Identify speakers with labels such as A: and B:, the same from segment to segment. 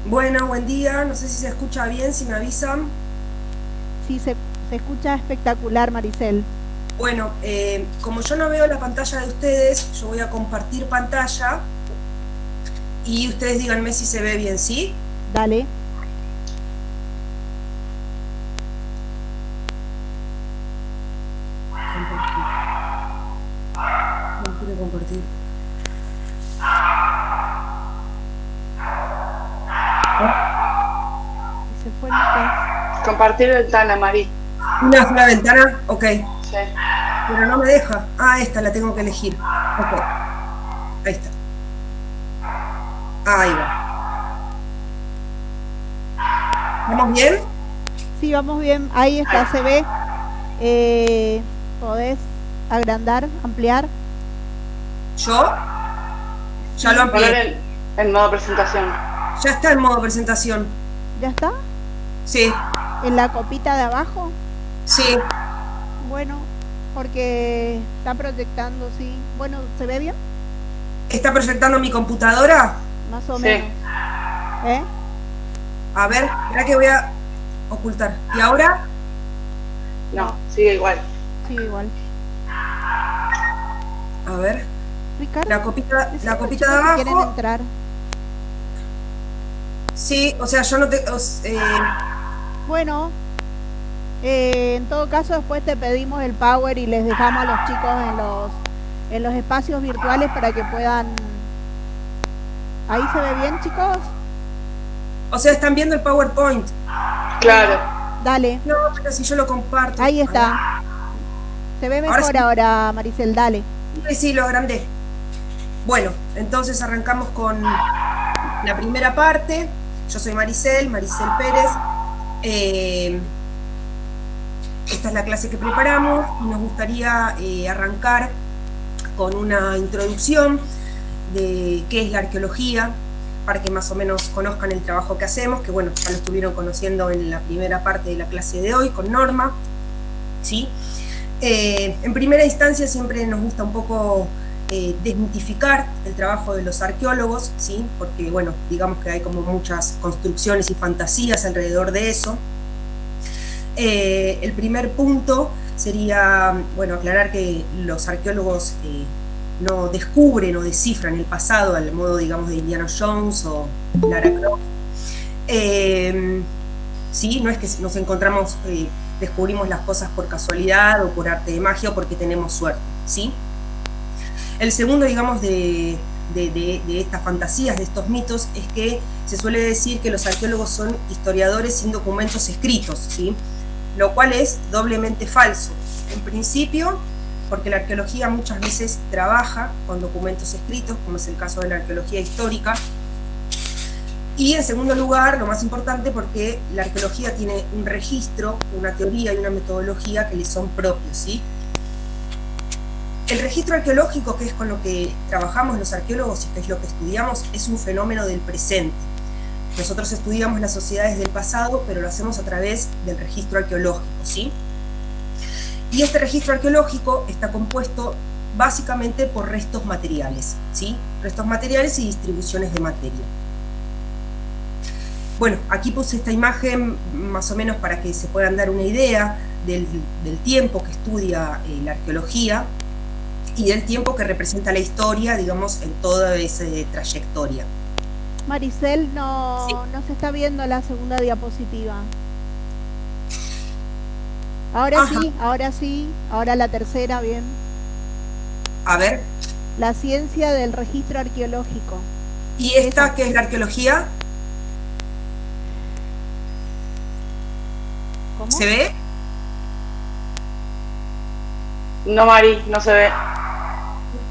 A: Bueno, buen día. No sé si se escucha bien, si me avisan.
B: Sí, se escucha espectacular, Maricel.
A: Bueno, como yo no veo la pantalla de ustedes, yo voy a compartir pantalla y ustedes díganme si se ve bien, ¿sí?
B: Dale.
A: Compartir. No quiero compartir.
B: Y se fue Lucas.
C: Compartir ventana, Mari.
A: ¿Una sola ventana? Ok.
C: Sí.
A: Pero no me deja. Ah, esta la tengo que elegir. Ok. Ahí está. Ahí va. ¿Vamos bien?
B: Sí, vamos bien. Ahí está, se ve. ¿Podés agrandar, ampliar?
A: ¿Yo? Ya lo amplié.
C: Poner en modo presentación.
A: Ya está en modo presentación.
B: ¿Ya está?
A: Sí,
B: ¿En la copita de abajo?
A: sí.
B: Bueno, porque está proyectando, sí. Bueno, ¿se ve bien?
A: ¿Está proyectando mi computadora?
B: Más o
C: Sí.
B: menos. ¿Eh?
A: A ver, espera que voy a ocultar. ¿Y ahora?
C: No, sigue igual.
B: Sí, igual.
A: A ver.
B: Ricardo,
A: La copita
B: decime
A: de
B: a los chicos si quieren
A: abajo.
B: entrar.
A: Sí, o sea, yo no te...
B: Bueno, en todo caso después te pedimos el power y les dejamos a los chicos en los espacios virtuales para que puedan... ¿Ahí se ve bien, chicos?
A: o sea, están viendo el PowerPoint.
C: Claro.
B: Dale,
A: No, pero si yo lo comparto.
B: ahí está. Se ve mejor
A: sí.
B: ahora, Maricel, dale.
A: Sí, lo agrandé. Bueno, entonces arrancamos con la primera parte. Yo soy Maricel Pérez. Esta es la clase que preparamos y nos gustaría arrancar con una introducción de qué es la arqueología, para que más o menos conozcan el trabajo que hacemos, que bueno, ya lo estuvieron conociendo en la primera parte de la clase de hoy con Norma, ¿sí? En primera instancia siempre nos gusta un poco desmitificar el trabajo de los arqueólogos, ¿sí? Porque bueno, digamos que hay como muchas construcciones y fantasías alrededor de eso. El primer punto sería, bueno, aclarar que los arqueólogos no descubren o descifran el pasado al modo, digamos, de Indiana Jones o Lara Croft. Sí, no es que nos encontramos, descubrimos las cosas por casualidad o por arte de magia o porque tenemos suerte, ¿sí? El segundo, digamos, de estas fantasías, de estos mitos, es que se suele decir que los arqueólogos son historiadores sin documentos escritos, ¿sí? Lo cual es doblemente falso. En principio, porque la arqueología muchas veces trabaja con documentos escritos, como es el caso de la arqueología histórica. Y en segundo lugar, lo más importante, porque la arqueología tiene un registro, una teoría y una metodología que le son propios, ¿sí? El registro arqueológico, que es con lo que trabajamos los arqueólogos y que es lo que estudiamos, es un fenómeno del presente. Nosotros estudiamos las sociedades del pasado, pero lo hacemos a través del registro arqueológico, ¿sí? Y este registro arqueológico está compuesto básicamente por restos materiales, ¿sí? Restos materiales y distribuciones de materia. Bueno, aquí puse esta imagen más o menos para que se puedan dar una idea del tiempo que estudia la arqueología y del tiempo que representa la historia, digamos, en toda esa trayectoria.
B: Maricel, no,
A: Sí.
B: no se está viendo la segunda diapositiva. Ahora
A: Ajá.
B: sí, ahora la tercera, bien.
A: A ver.
B: La ciencia del registro arqueológico.
A: ¿Y esta qué es la arqueología?
B: ¿Cómo?
A: ¿Se ve?
C: No, Mari, no se ve.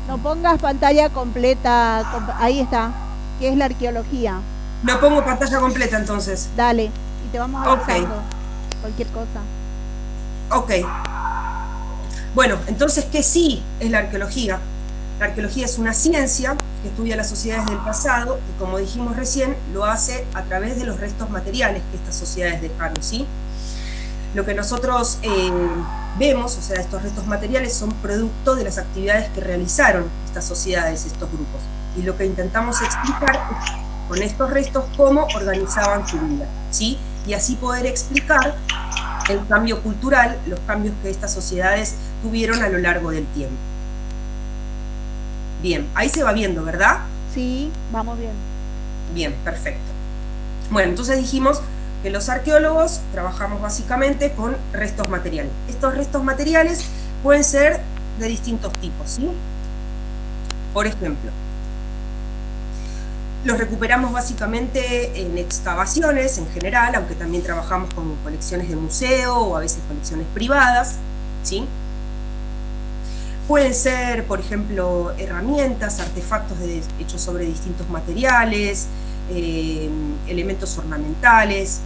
B: No pongas pantalla completa, ahí está, ¿qué es la arqueología?
A: No pongo pantalla completa entonces.
B: Dale, y te vamos avisando cualquier cosa.
A: Ok. Bueno, entonces, ¿qué sí es la arqueología? La arqueología es una ciencia que estudia las sociedades del pasado y, como dijimos recién, lo hace a través de los restos materiales que estas sociedades dejaron, ¿sí? Lo que nosotros vemos, o sea, estos restos materiales son producto de las actividades que realizaron estas sociedades, estos grupos. Y lo que intentamos explicar con estos restos cómo organizaban su vida, ¿sí? Y así poder explicar el cambio cultural, los cambios que estas sociedades tuvieron a lo largo del tiempo. Bien, ahí se va viendo, ¿verdad?
B: Sí, vamos bien.
A: Bien, perfecto. Bueno, entonces dijimos que los arqueólogos trabajamos básicamente con restos materiales. Estos restos materiales pueden ser de distintos tipos, ¿sí? Por ejemplo, los recuperamos básicamente en excavaciones en general, aunque también trabajamos con colecciones de museo o a veces colecciones privadas, ¿sí? Pueden ser, por ejemplo, herramientas, artefactos hechos sobre distintos materiales, elementos ornamentales.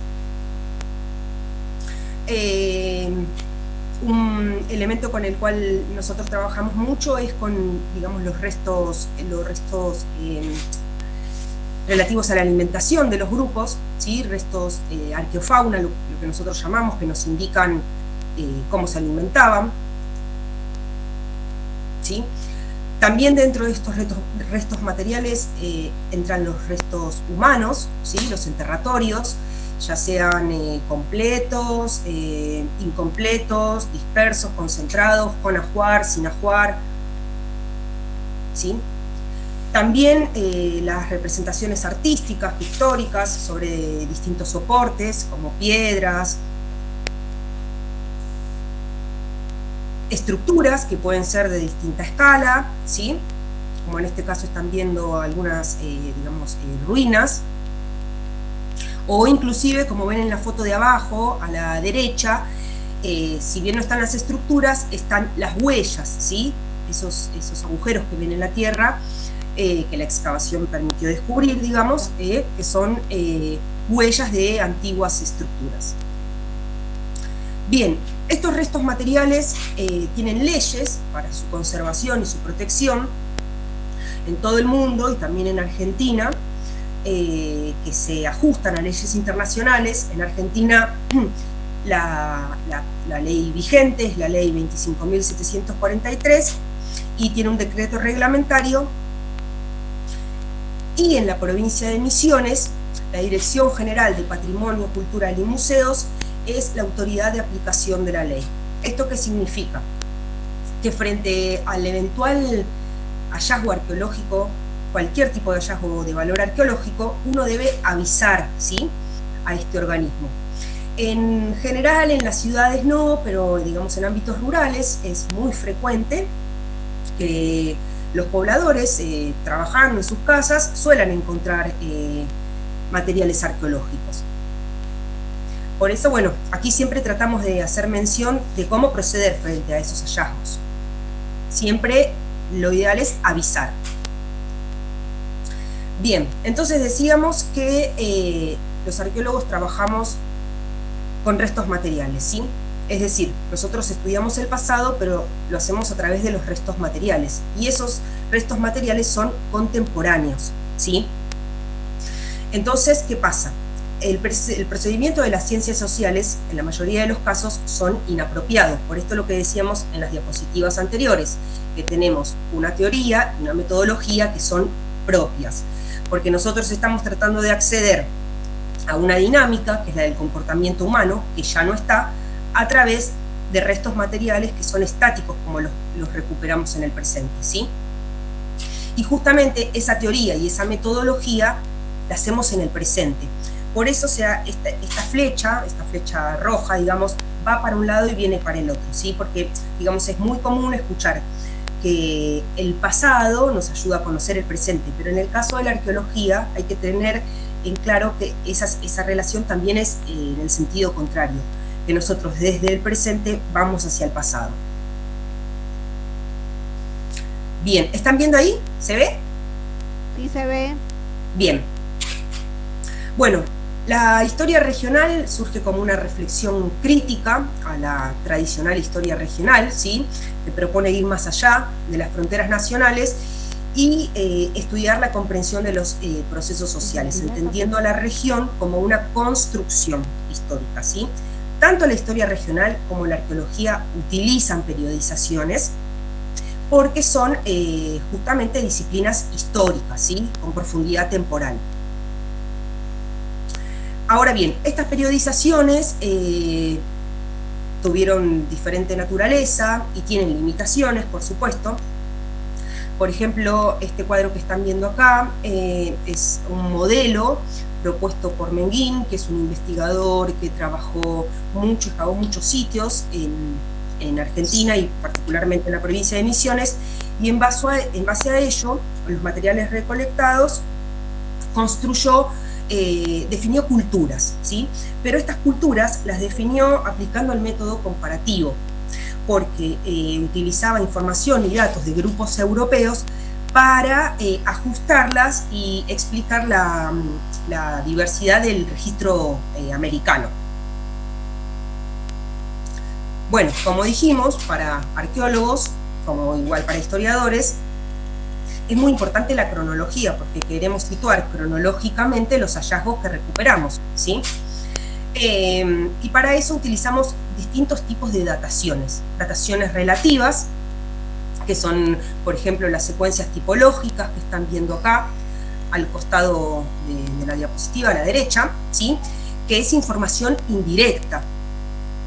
A: Un elemento con el cual nosotros trabajamos mucho es con, digamos, los restos relativos a la alimentación de los grupos, ¿sí? Restos arqueofauna, lo que nosotros llamamos, que nos indican cómo se alimentaban, ¿sí? También dentro de estos restos materiales entran los restos humanos, ¿sí? Los enterratorios, ya sean completos, incompletos, dispersos, concentrados, con ajuar, sin ajuar, ¿sí? También las representaciones artísticas, pictóricas, sobre distintos soportes, como piedras, estructuras que pueden ser de distinta escala, ¿sí? Como en este caso están viendo algunas, ruinas, o inclusive, como ven en la foto de abajo, a la derecha, si bien no están las estructuras, están las huellas, ¿sí? Esos agujeros que ven en la tierra, que la excavación permitió descubrir, digamos, que son huellas de antiguas estructuras. Bien, estos restos materiales tienen leyes para su conservación y su protección en todo el mundo y también en Argentina, que se ajustan a leyes internacionales. En Argentina la ley vigente es la ley 25.743 y tiene un decreto reglamentario, y en la provincia de Misiones la Dirección General de Patrimonio Cultural y Museos es la autoridad de aplicación de la ley. ¿Esto qué significa? Que frente al eventual hallazgo arqueológico, cualquier tipo de hallazgo de valor arqueológico, uno debe avisar, ¿sí?, a este organismo. En general en las ciudades no, pero digamos en ámbitos rurales es muy frecuente que los pobladores, trabajando en sus casas, suelen encontrar materiales arqueológicos. Por eso, bueno, aquí siempre tratamos de hacer mención de cómo proceder frente a esos hallazgos. Siempre lo ideal es avisar. Bien, entonces decíamos que los arqueólogos trabajamos con restos materiales, ¿sí? Es decir, nosotros estudiamos el pasado, pero lo hacemos a través de los restos materiales. Y esos restos materiales son contemporáneos, ¿sí? Entonces, ¿qué pasa? El procedimiento de las ciencias sociales, en la mayoría de los casos, son inapropiados. Por esto lo que decíamos en las diapositivas anteriores, que tenemos una teoría y una metodología que son propias. Porque nosotros estamos tratando de acceder a una dinámica, que es la del comportamiento humano, que ya no está, a través de restos materiales que son estáticos, como los recuperamos en el presente, ¿sí? Y justamente esa teoría y esa metodología la hacemos en el presente. Por eso esta flecha roja, digamos, va para un lado y viene para el otro, ¿sí? Porque, digamos, es muy común escuchar que el pasado nos ayuda a conocer el presente, pero en el caso de la arqueología hay que tener en claro que esa relación también es en el sentido contrario, que nosotros desde el presente vamos hacia el pasado. Bien, ¿están viendo ahí? ¿Se ve?
B: Sí, se ve.
A: Bien. Bueno, la historia regional surge como una reflexión crítica a la tradicional historia regional, ¿sí?, que propone ir más allá de las fronteras nacionales y estudiar la comprensión de los procesos sociales, entendiendo a la región como una construcción histórica, ¿sí? Tanto la historia regional como la arqueología utilizan periodizaciones porque son justamente disciplinas históricas, ¿sí?, con profundidad temporal. Ahora bien, estas periodizaciones tuvieron diferente naturaleza y tienen limitaciones, por supuesto. Por ejemplo, este cuadro que están viendo acá es un modelo propuesto por Menguín, que es un investigador que trabajó mucho, excavó muchos sitios en Argentina y particularmente en la provincia de Misiones, y en base a ello, los materiales recolectados, construyó, definió culturas, ¿sí? Pero estas culturas las definió aplicando el método comparativo, porque utilizaba información y datos de grupos europeos para ajustarlas y explicar la diversidad del registro americano. Bueno, como dijimos, para arqueólogos, como igual para historiadores, es muy importante la cronología, porque queremos situar cronológicamente los hallazgos que recuperamos, ¿sí? Y para eso utilizamos distintos tipos de dataciones. Dataciones relativas, que son, por ejemplo, las secuencias tipológicas que están viendo acá, al costado de la diapositiva, a la derecha, ¿sí? Que es información indirecta.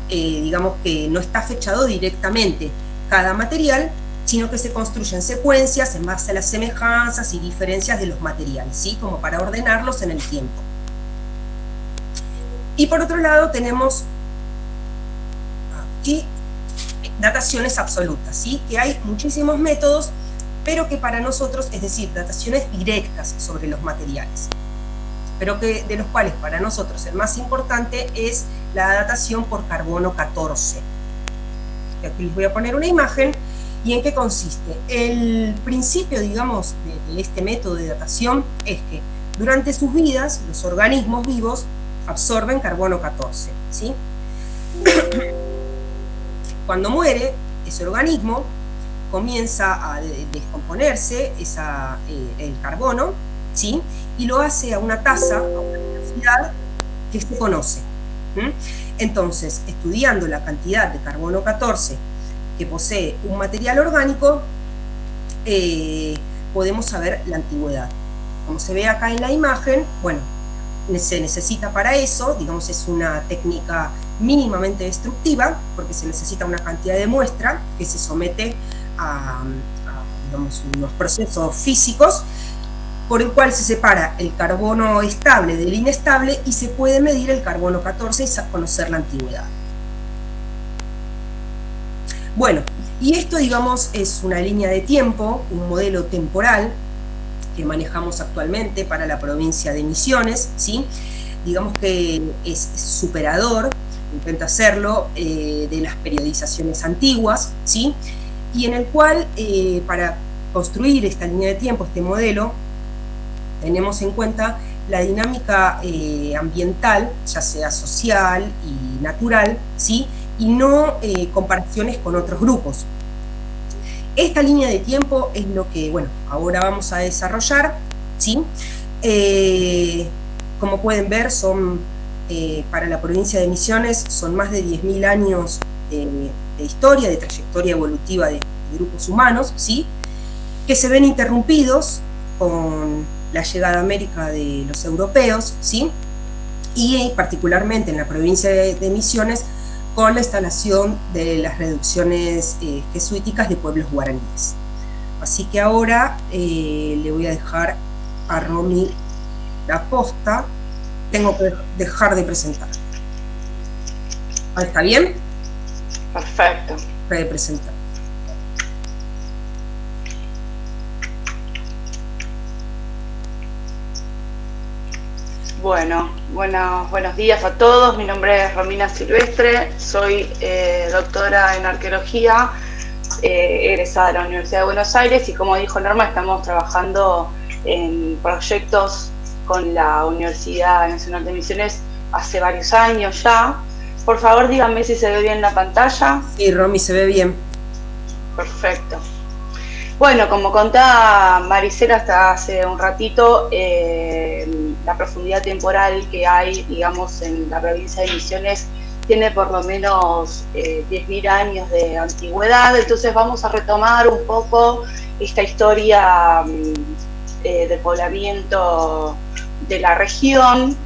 A: Digamos que no está fechado directamente cada material, sino que se construyen secuencias en base a las semejanzas y diferencias de los materiales, ¿sí? Como para ordenarlos en el tiempo. Y por otro lado tenemos aquí dataciones absolutas, ¿sí? Que hay muchísimos métodos, pero que para nosotros, es decir, dataciones directas sobre los materiales, pero que, de los cuales para nosotros el más importante es la datación por carbono 14. Aquí les voy a poner una imagen. ¿Y en qué consiste? El principio, digamos, de este método de datación es que durante sus vidas los organismos vivos absorben carbono 14, ¿sí? Cuando muere ese organismo, comienza a descomponerse el carbono, ¿sí? Y lo hace a una tasa, a una velocidad que se conoce. Entonces, estudiando la cantidad de carbono 14 que posee un material orgánico, podemos saber la antigüedad. Como se ve acá en la imagen, bueno, se necesita para eso, digamos, es una técnica mínimamente destructiva, porque se necesita una cantidad de muestra que se somete a digamos, unos procesos físicos, por el cual se separa el carbono estable del inestable y se puede medir el carbono 14 y conocer la antigüedad. Bueno, y esto, digamos, es una línea de tiempo, un modelo temporal que manejamos actualmente para la provincia de Misiones, ¿sí? Digamos que es superador, intenta hacerlo, de las periodizaciones antiguas, ¿sí? Y en el cual, para construir esta línea de tiempo, este modelo, tenemos en cuenta la dinámica ambiental, ya sea social y natural, ¿sí? Y no comparaciones con otros grupos. Esta línea de tiempo es lo que, bueno, ahora vamos a desarrollar, ¿sí? Como pueden ver, son, para la provincia de Misiones, son más de 10.000 años de historia, de trayectoria evolutiva de grupos humanos, ¿sí? Que se ven interrumpidos con la llegada a América de los europeos, ¿sí? Y particularmente en la provincia de Misiones, con la instalación de las reducciones jesuíticas de pueblos guaraníes. Así que ahora le voy a dejar a Romy la posta. Tengo que dejar de presentar. ¿Está bien?
C: Perfecto.
A: Puede presentar.
C: Bueno, buenos días a todos. Mi nombre es Romina Silvestre, soy doctora en arqueología, egresada de la Universidad de Buenos Aires, y como dijo Norma, estamos trabajando en proyectos con la Universidad Nacional de Misiones hace varios años ya. Por favor, díganme si se ve bien la pantalla.
A: Sí, Romy, se ve bien.
C: Perfecto. Bueno, como contaba Maricela hasta hace un ratito, la profundidad temporal que hay, digamos, en la provincia de Misiones tiene por lo menos 10.000 años de antigüedad. Entonces vamos a retomar un poco esta historia de poblamiento de la región,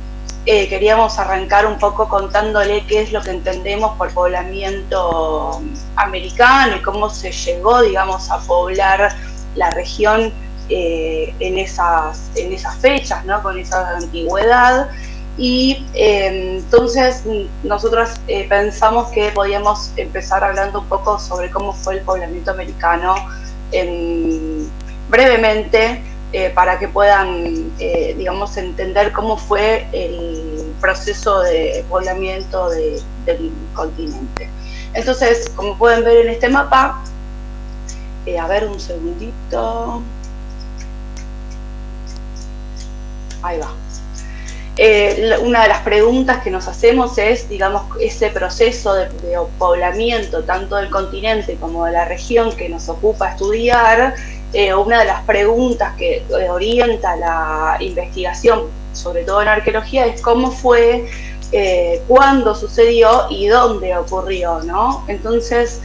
C: queríamos arrancar un poco contándole qué es lo que entendemos por poblamiento americano y cómo se llegó, digamos, a poblar la región en esas fechas, ¿no? Con esa antigüedad. Y entonces nosotros pensamos que podíamos empezar hablando un poco sobre cómo fue el poblamiento americano brevemente, para que puedan, digamos, entender cómo fue el proceso de poblamiento del continente. Entonces, como pueden ver en este mapa, a ver un segundito, ahí va. Una de las preguntas que nos hacemos es, digamos, ese proceso de poblamiento tanto del continente como de la región que nos ocupa estudiar. Una de las preguntas que orienta la investigación, sobre todo en arqueología, es cómo fue, cuándo sucedió y dónde ocurrió, ¿no? Entonces,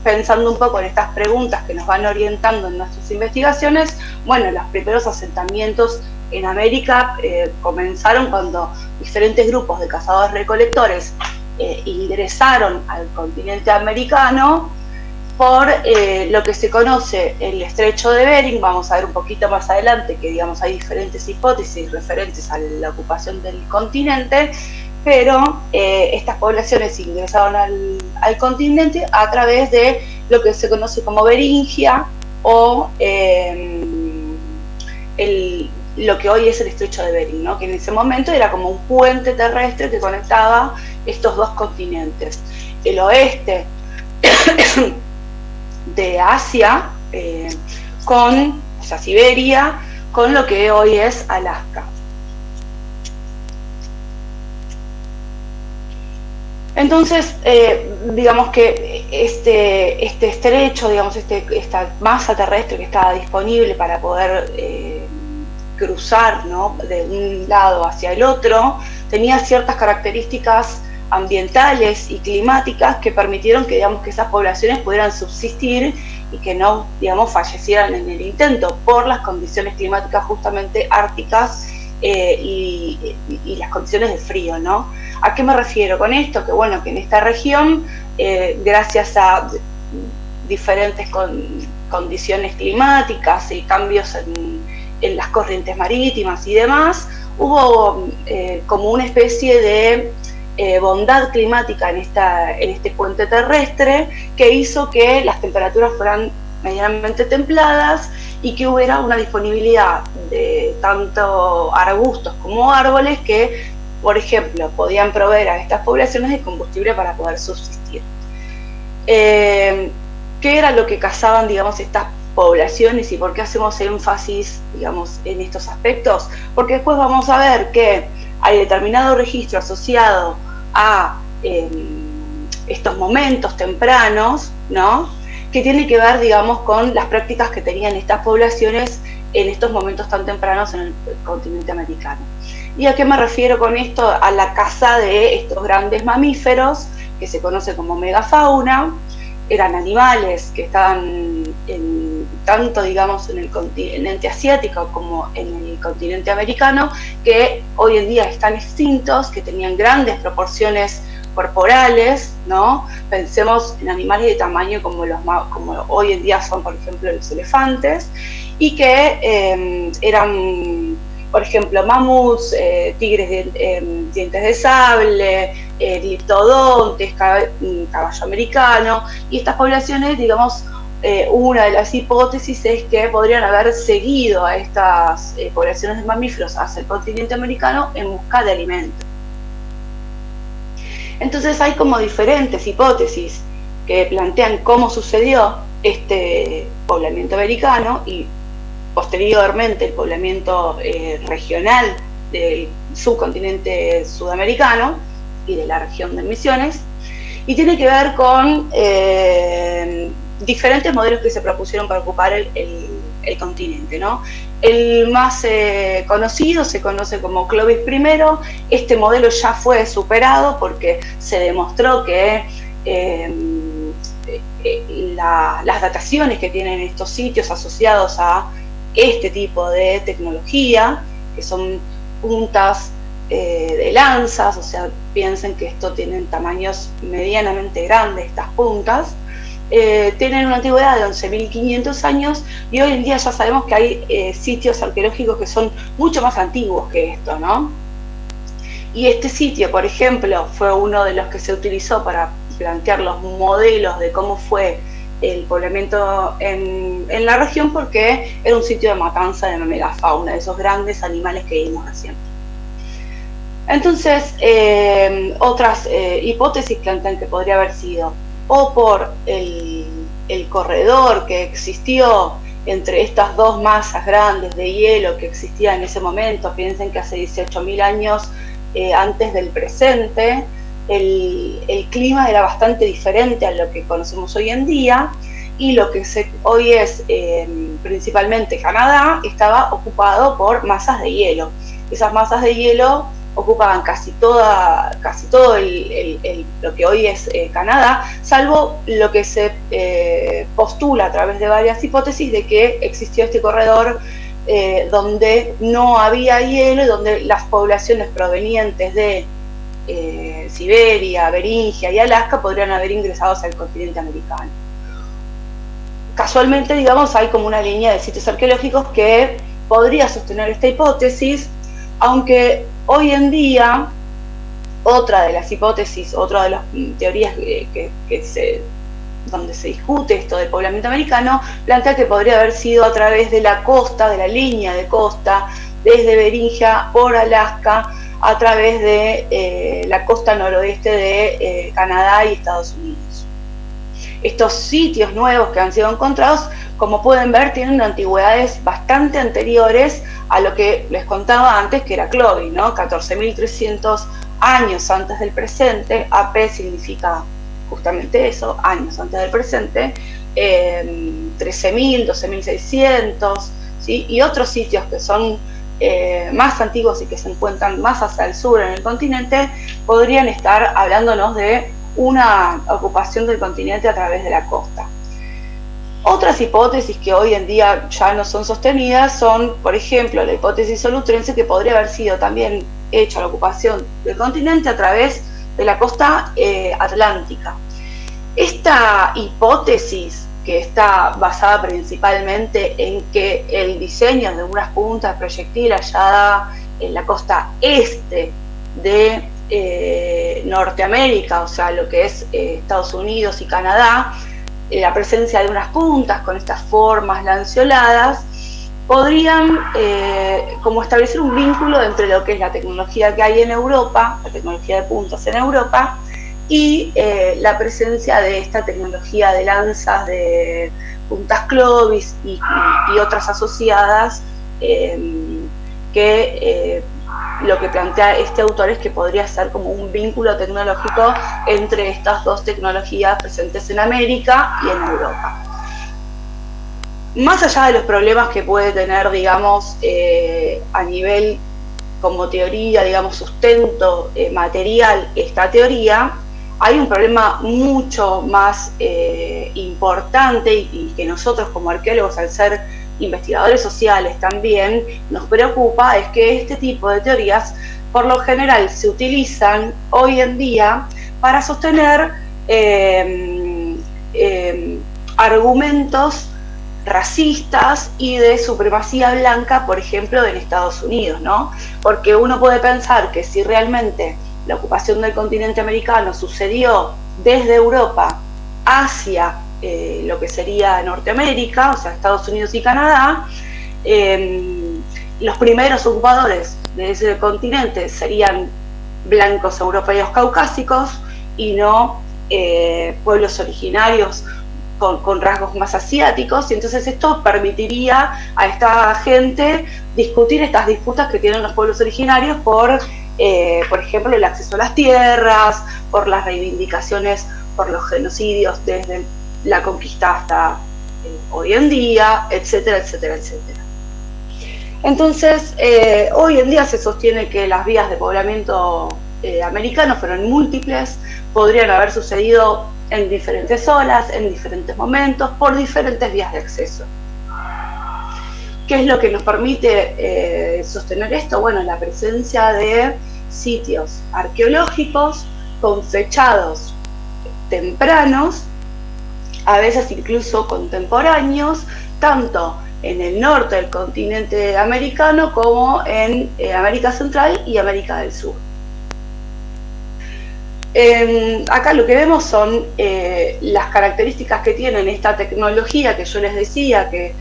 C: pensando un poco en estas preguntas que nos van orientando en nuestras investigaciones, bueno, los primeros asentamientos en América comenzaron cuando diferentes grupos de cazadores-recolectores ingresaron al continente americano por lo que se conoce el estrecho de Bering. Vamos a ver un poquito más adelante que, digamos, hay diferentes hipótesis referentes a la ocupación del continente, pero estas poblaciones ingresaron al continente a través de lo que se conoce como Beringia o lo que hoy es el estrecho de Bering, ¿no? Que en ese momento era como un puente terrestre que conectaba estos dos continentes. El oeste de Asia, con, o sea, Siberia, con lo que hoy es Alaska. Entonces, digamos que este estrecho, digamos, esta masa terrestre que estaba disponible para poder cruzar, ¿no?, de un lado hacia el otro, tenía ciertas características ambientales y climáticas que permitieron que, digamos, que esas poblaciones pudieran subsistir y que no, digamos, fallecieran en el intento por las condiciones climáticas justamente árticas y las condiciones de frío, ¿no? ¿A qué me refiero con esto? Que bueno, que en esta región, gracias a diferentes condiciones climáticas y cambios en las corrientes marítimas y demás, hubo como una especie de bondad climática en este puente terrestre que hizo que las temperaturas fueran medianamente templadas y que hubiera una disponibilidad de tanto arbustos como árboles que, por ejemplo, podían proveer a estas poblaciones de combustible para poder subsistir. ¿Qué era lo que cazaban, digamos, estas poblaciones y por qué hacemos énfasis, digamos, en estos aspectos? Porque después vamos a ver que hay determinado registro asociado a estos momentos tempranos, ¿no?, que tiene que ver, digamos, con las prácticas que tenían estas poblaciones en estos momentos tan tempranos en el continente americano. ¿Y a qué me refiero con esto? A la caza de estos grandes mamíferos, que se conoce como megafauna. Eran animales que estaban tanto, digamos, en el continente asiático como en el continente americano, que hoy en día están extintos, que tenían grandes proporciones corporales, ¿no? Pensemos en animales de tamaño como hoy en día son, por ejemplo, los elefantes, y que eran, por ejemplo, mamuts, tigres de dientes de sable, gliptodontes, caballo americano, y estas poblaciones, digamos, una de las hipótesis es que podrían haber seguido a estas poblaciones de mamíferos hacia el continente americano en busca de alimento. Entonces hay como diferentes hipótesis que plantean cómo sucedió este poblamiento americano y posteriormente el poblamiento regional del subcontinente sudamericano y de la región de Misiones, y tiene que ver con diferentes modelos que se propusieron para ocupar el continente, ¿no? El más conocido se conoce como Clovis I. Este modelo ya fue superado porque se demostró que las dataciones que tienen estos sitios asociados a este tipo de tecnología, que son puntas de lanzas, o sea, piensen que esto tienen tamaños medianamente grandes, estas puntas. Tienen una antigüedad de 11.500 años y hoy en día ya sabemos que hay sitios arqueológicos que son mucho más antiguos que esto, ¿no? Y este sitio, por ejemplo, fue uno de los que se utilizó para plantear los modelos de cómo fue el poblamiento en la región, porque era un sitio de matanza de megafauna, de esos grandes animales que vimos recién. Entonces, otras hipótesis plantean que podría haber sido o por el corredor que existió entre estas dos masas grandes de hielo que existía en ese momento. Piensen que hace 18.000 años antes del presente, el clima era bastante diferente a lo que conocemos hoy en día, y lo que hoy es principalmente Canadá estaba ocupado por masas de hielo. Esas masas de hielo ocupaban casi todo lo que hoy es Canadá, salvo lo que se postula a través de varias hipótesis de que existió este corredor donde no había hielo y donde las poblaciones provenientes de Siberia, Beringia y Alaska podrían haber ingresado al continente americano. Casualmente, digamos, hay como una línea de sitios arqueológicos que podría sostener esta hipótesis, aunque hoy en día otra de las hipótesis, otra de las teorías donde se discute esto del poblamiento americano, plantea que podría haber sido a través de la costa, de la línea de costa, desde Beringia por Alaska, a través de la costa noroeste de Canadá y Estados Unidos. Estos sitios nuevos que han sido encontrados, como pueden ver, tienen antigüedades bastante anteriores a lo que les contaba antes, que era Clovis, ¿no? 14.300 años antes del presente. AP significa justamente eso, años antes del presente. 13.000, 12.600, ¿sí? Y otros sitios que son más antiguos y que se encuentran más hacia el sur en el continente, podrían estar hablándonos de una ocupación del continente a través de la costa. Otras hipótesis que hoy en día ya no son sostenidas son, por ejemplo, la hipótesis solutrense, que podría haber sido también hecha la ocupación del continente a través de la costa atlántica. Esta hipótesis, que está basada principalmente en que el diseño de unas puntas de proyectil hallada en la costa este de Norteamérica, o sea, lo que es Estados Unidos y Canadá, la presencia de unas puntas con estas formas lanceoladas, podrían como establecer un vínculo entre lo que es la tecnología que hay en Europa, la tecnología de puntas en Europa, y la presencia de esta tecnología de lanzas de puntas Clovis y otras asociadas, que lo que plantea este autor es que podría ser como un vínculo tecnológico entre estas dos tecnologías presentes en América y en Europa. Más allá de los problemas que puede tener, digamos, a nivel como teoría, digamos, sustento material esta teoría, hay un problema mucho más importante y que nosotros como arqueólogos, al ser investigadores sociales también, nos preocupa, es que este tipo de teorías por lo general se utilizan hoy en día para sostener argumentos racistas y de supremacía blanca, por ejemplo, en Estados Unidos, ¿no? Porque uno puede pensar que si realmente la ocupación del continente americano sucedió desde Europa hacia lo que sería Norteamérica, o sea, Estados Unidos y Canadá, los primeros ocupadores de ese continente serían blancos europeos caucásicos y no pueblos originarios con rasgos más asiáticos, y entonces esto permitiría a esta gente discutir estas disputas que tienen los pueblos originarios por ejemplo, el acceso a las tierras, por las reivindicaciones, por los genocidios desde la conquista hasta hoy en día, etcétera, etcétera, etcétera. Entonces, hoy en día se sostiene que las vías de poblamiento americanos fueron múltiples, podrían haber sucedido en diferentes olas, en diferentes momentos, por diferentes vías de acceso. ¿Qué es lo que nos permite sostener esto? Bueno, la presencia de sitios arqueológicos con fechados tempranos, a veces incluso contemporáneos, tanto en el norte del continente americano como en América Central y América del Sur. Acá lo que vemos son las características que tienen esta tecnología que yo les decía que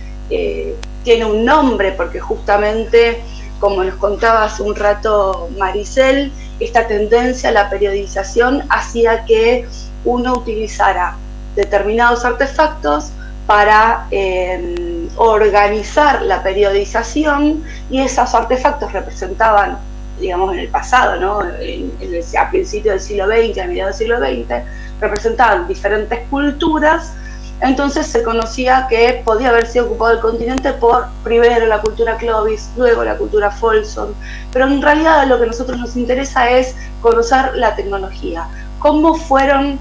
C: tiene un nombre porque justamente, como nos contaba hace un rato Maricel, esta tendencia a la periodización hacía que uno utilizara determinados artefactos para organizar la periodización, y esos artefactos representaban, digamos, en el pasado, ¿no? A principios del siglo XX, a mediados del siglo XX, representaban diferentes culturas. Entonces se conocía que podía haber sido ocupado el continente por primero la cultura Clovis, luego la cultura Folsom, pero en realidad lo que a nosotros nos interesa es conocer la tecnología, cómo fueron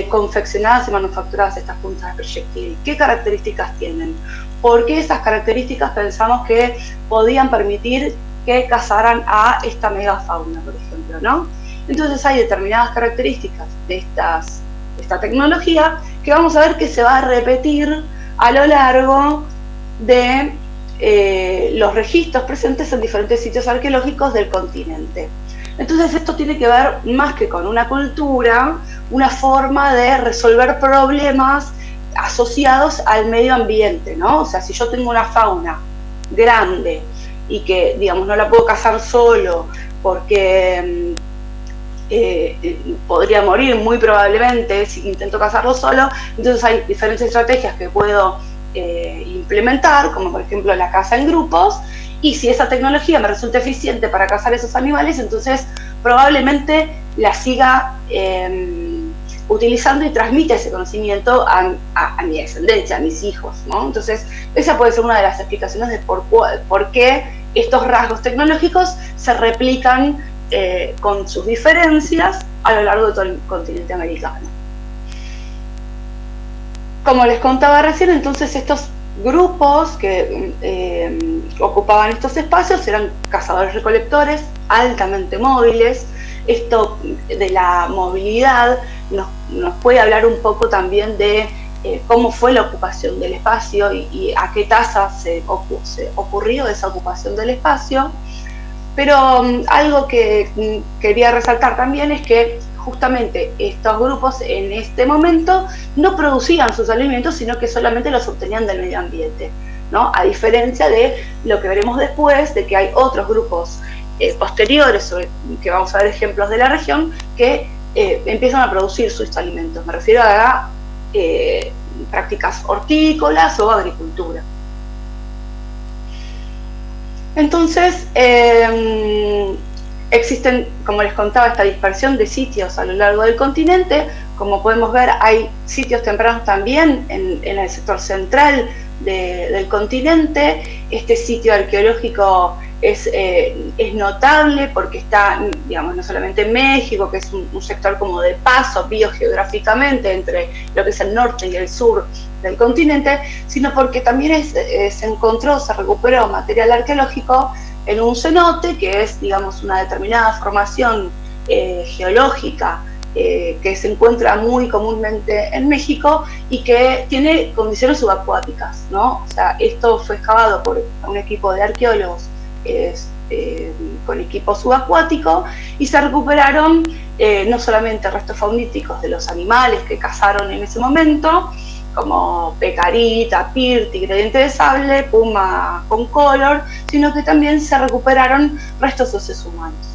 C: confeccionadas y manufacturadas estas puntas de proyectil, qué características tienen, por qué esas características pensamos que podían permitir que cazaran a esta megafauna, por ejemplo, ¿no? Entonces hay determinadas características de esta tecnología que vamos a ver que se va a repetir a lo largo de los registros presentes en diferentes sitios arqueológicos del continente. Entonces esto tiene que ver más que con una cultura, una forma de resolver problemas asociados al medio ambiente, ¿no? O sea, si yo tengo una fauna grande y que, digamos, no la puedo cazar solo porque podría morir muy probablemente si intento cazarlo solo, entonces hay diferentes estrategias que puedo implementar, como por ejemplo la caza en grupos, y si esa tecnología me resulta eficiente para cazar esos animales, entonces probablemente la siga utilizando y transmite ese conocimiento a mi descendencia, a mis hijos, ¿no? Entonces esa puede ser una de las explicaciones de por qué estos rasgos tecnológicos se replican con sus diferencias a lo largo de todo el continente americano. Como les contaba recién, entonces estos grupos que ocupaban estos espacios eran cazadores-recolectores altamente móviles. Esto de la movilidad nos puede hablar un poco también de cómo fue la ocupación del espacio y a qué tasa se ocurrió esa ocupación del espacio. Pero algo que quería resaltar también es que justamente estos grupos en este momento no producían sus alimentos, sino que solamente los obtenían del medio ambiente, ¿no? A diferencia de lo que veremos después, de que hay otros grupos posteriores, que vamos a ver ejemplos de la región, que empiezan a producir sus alimentos. Me refiero a prácticas hortícolas o agricultura. Entonces, existen, como les contaba, esta dispersión de sitios a lo largo del continente. Como podemos ver, hay sitios tempranos también en el sector central del continente. Este sitio arqueológico es notable porque está, digamos, no solamente en México, que es un sector como de paso biogeográficamente entre lo que es el norte y el sur del continente, sino porque también se recuperó material arqueológico en un cenote, que es, digamos, una determinada formación geológica que se encuentra muy comúnmente en México y que tiene condiciones subacuáticas, ¿no? O sea, esto fue excavado por un equipo de arqueólogos con equipo subacuático, y se recuperaron no solamente restos faunísticos de los animales que cazaron en ese momento, como pecarí, tapir, tigre de diente de sable, puma con color, sino que también se recuperaron restos óseos humanos.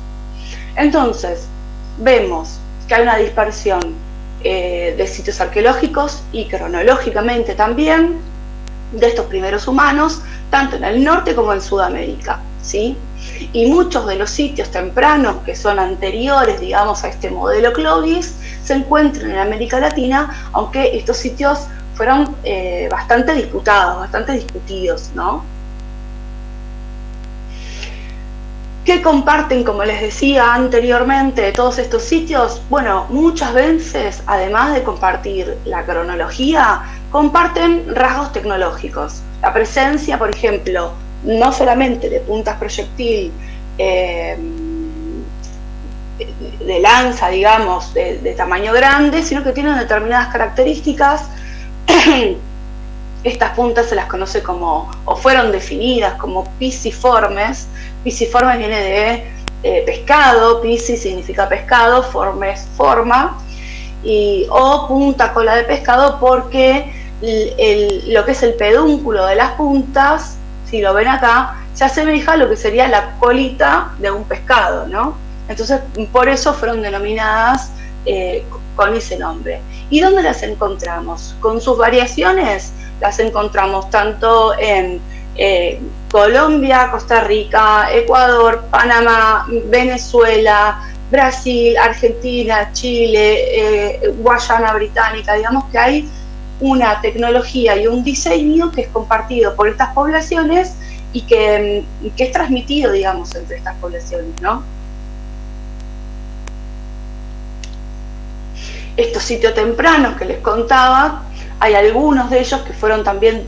C: Entonces, vemos que hay una dispersión de sitios arqueológicos y cronológicamente también de estos primeros humanos, tanto en el norte como en Sudamérica, ¿sí? Y muchos de los sitios tempranos que son anteriores, digamos, a este modelo Clovis, se encuentran en América Latina, aunque estos sitios fueron bastante disputados, bastante discutidos, ¿no? ¿Qué comparten, como les decía anteriormente, de todos estos sitios? Bueno, muchas veces, además de compartir la cronología, comparten rasgos tecnológicos. la presencia, por ejemplo, no solamente de puntas proyectil de lanza, digamos, de tamaño grande, sino que tienen determinadas características. Estas puntas se las conoce como, o fueron definidas como pisiformes. Pisiformes viene de pescado, pisi significa pescado, formes forma, o punta cola de pescado porque lo que es el pedúnculo de las puntas, si lo ven acá, se asemeja a lo que sería la colita de un pescado, ¿no? Entonces, por eso fueron denominadas con ese nombre. ¿Y dónde las encontramos? Con sus variaciones las encontramos tanto en Colombia, Costa Rica, Ecuador, Panamá, Venezuela, Brasil, Argentina, Chile, Guayana Británica. Digamos que hay una tecnología y un diseño que es compartido por estas poblaciones y que es transmitido, digamos, entre estas poblaciones, ¿no? Estos sitios tempranos que les contaba, hay algunos de ellos que fueron también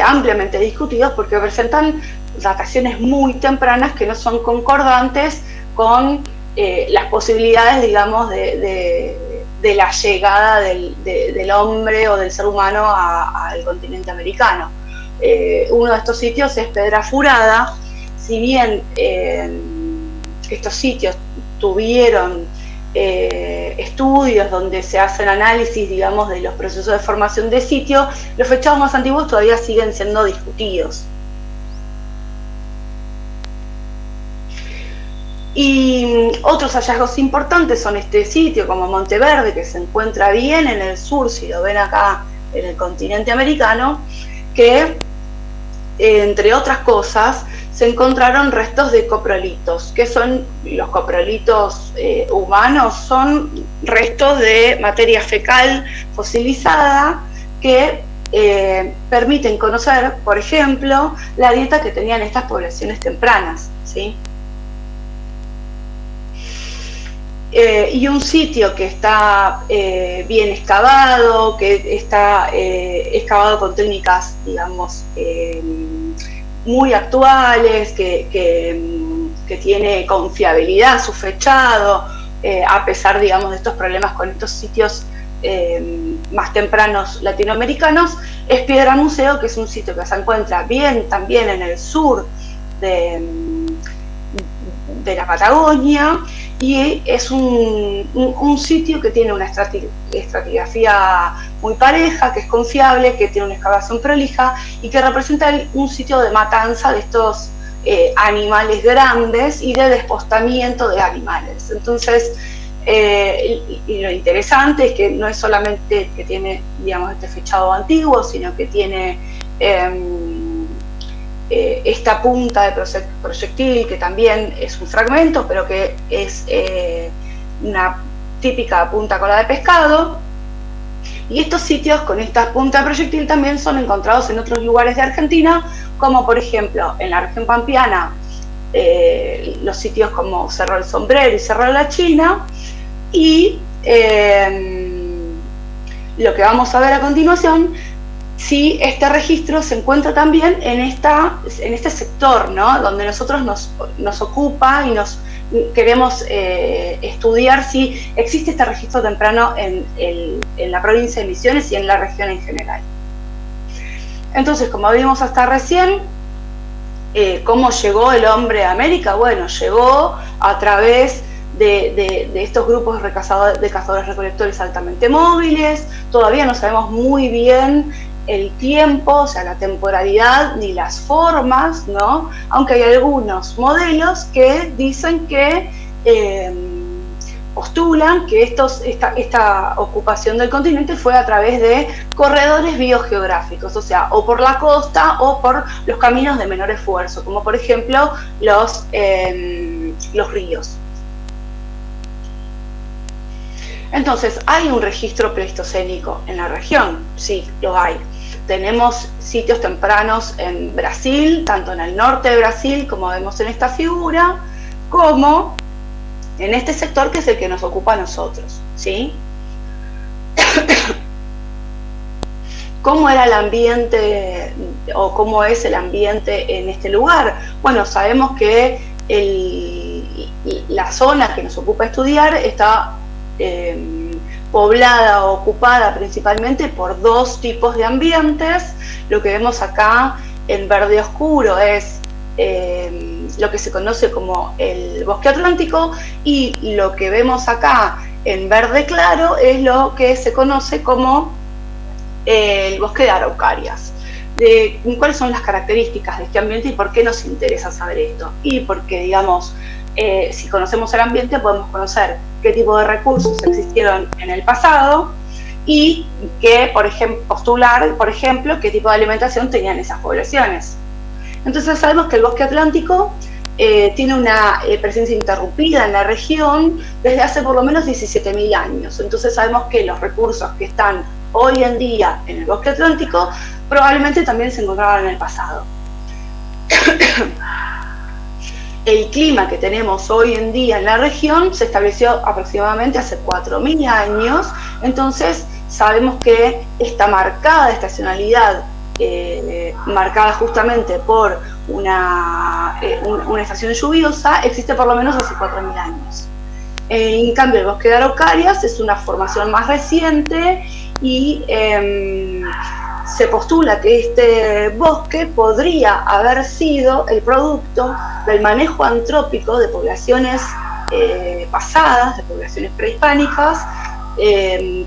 C: ampliamente discutidos porque presentan dataciones muy tempranas que no son concordantes con las posibilidades, digamos, de la llegada del hombre o del ser humano al continente americano. Uno de estos sitios es Pedra Furada. Si bien estos sitios tuvieron estudios donde se hacen análisis, digamos, de los procesos de formación de sitio, los fechados más antiguos todavía siguen siendo discutidos. Y otros hallazgos importantes son este sitio como Monteverde, que se encuentra bien en el sur, si lo ven acá en el continente americano, que entre otras cosas se encontraron restos de coprolitos. ¿Qué son los coprolitos humanos? Son restos de materia fecal fosilizada que permiten conocer, por ejemplo, la dieta que tenían estas poblaciones tempranas, ¿sí? Y un sitio que está bien excavado, que está excavado con técnicas, digamos, muy actuales, que tiene confiabilidad su fechado, a pesar, digamos, de estos problemas con estos sitios más tempranos latinoamericanos, es Piedra Museo, que es un sitio que se encuentra bien también en el sur de la Patagonia, y es un sitio que tiene una estratigrafía muy pareja, que es confiable, que tiene una excavación prolija y que representa un sitio de matanza de estos animales grandes y de despostamiento de animales. Entonces, y lo interesante es que no es solamente que tiene, digamos, este fechado antiguo, sino que tiene esta punta de proyectil, que también es un fragmento, pero que es una típica punta cola de pescado. Y estos sitios con esta punta de proyectil también son encontrados en otros lugares de Argentina, como por ejemplo en la región pampeana, los sitios como Cerro del Sombrero y Cerro de la China. Y lo que vamos a ver a continuación, si este registro se encuentra también en este sector, ¿no? Donde nosotros nos ocupa y nos queremos estudiar si existe este registro temprano en la provincia de Misiones y en la región en general. Entonces, como vimos hasta recién, ¿cómo llegó el hombre a América? Bueno, llegó a través de estos grupos de cazadores-recolectores altamente móviles. Todavía no sabemos muy bien el tiempo, o sea, la temporalidad ni las formas, ¿no? Aunque hay algunos modelos que dicen que postulan que esta ocupación del continente fue a través de corredores biogeográficos, o sea, o por la costa o por los caminos de menor esfuerzo, como por ejemplo los ríos. Entonces, ¿hay un registro pleistocénico en la región? Sí, lo hay. Tenemos sitios tempranos en Brasil, tanto en el norte de Brasil, como vemos en esta figura, como en este sector que es el que nos ocupa a nosotros, ¿sí? ¿Cómo era el ambiente o cómo es el ambiente en este lugar? Bueno, sabemos que la zona que nos ocupa estudiar está poblada o ocupada principalmente por dos tipos de ambientes. Lo que vemos acá en verde oscuro es lo que se conoce como el bosque atlántico, y lo que vemos acá en verde claro es lo que se conoce como el bosque de araucarias. ¿Cuáles son las características de este ambiente y por qué nos interesa saber esto? Y porque, digamos, si conocemos el ambiente podemos conocer qué tipo de recursos existieron en el pasado y por ejemplo, postular, por ejemplo, qué tipo de alimentación tenían esas poblaciones. Entonces sabemos que el bosque atlántico tiene una presencia interrumpida en la región desde hace por lo menos 17.000 años. Entonces sabemos que los recursos que están hoy en día en el bosque atlántico probablemente también se encontraban en el pasado. El clima que tenemos hoy en día en la región se estableció aproximadamente hace 4.000 años, entonces sabemos que esta marcada estacionalidad, marcada justamente por una estación lluviosa, existe por lo menos hace 4.000 años. En cambio, el bosque de araucarias es una formación más reciente y se postula que este bosque podría haber sido el producto del manejo antrópico de poblaciones pasadas, de poblaciones prehispánicas,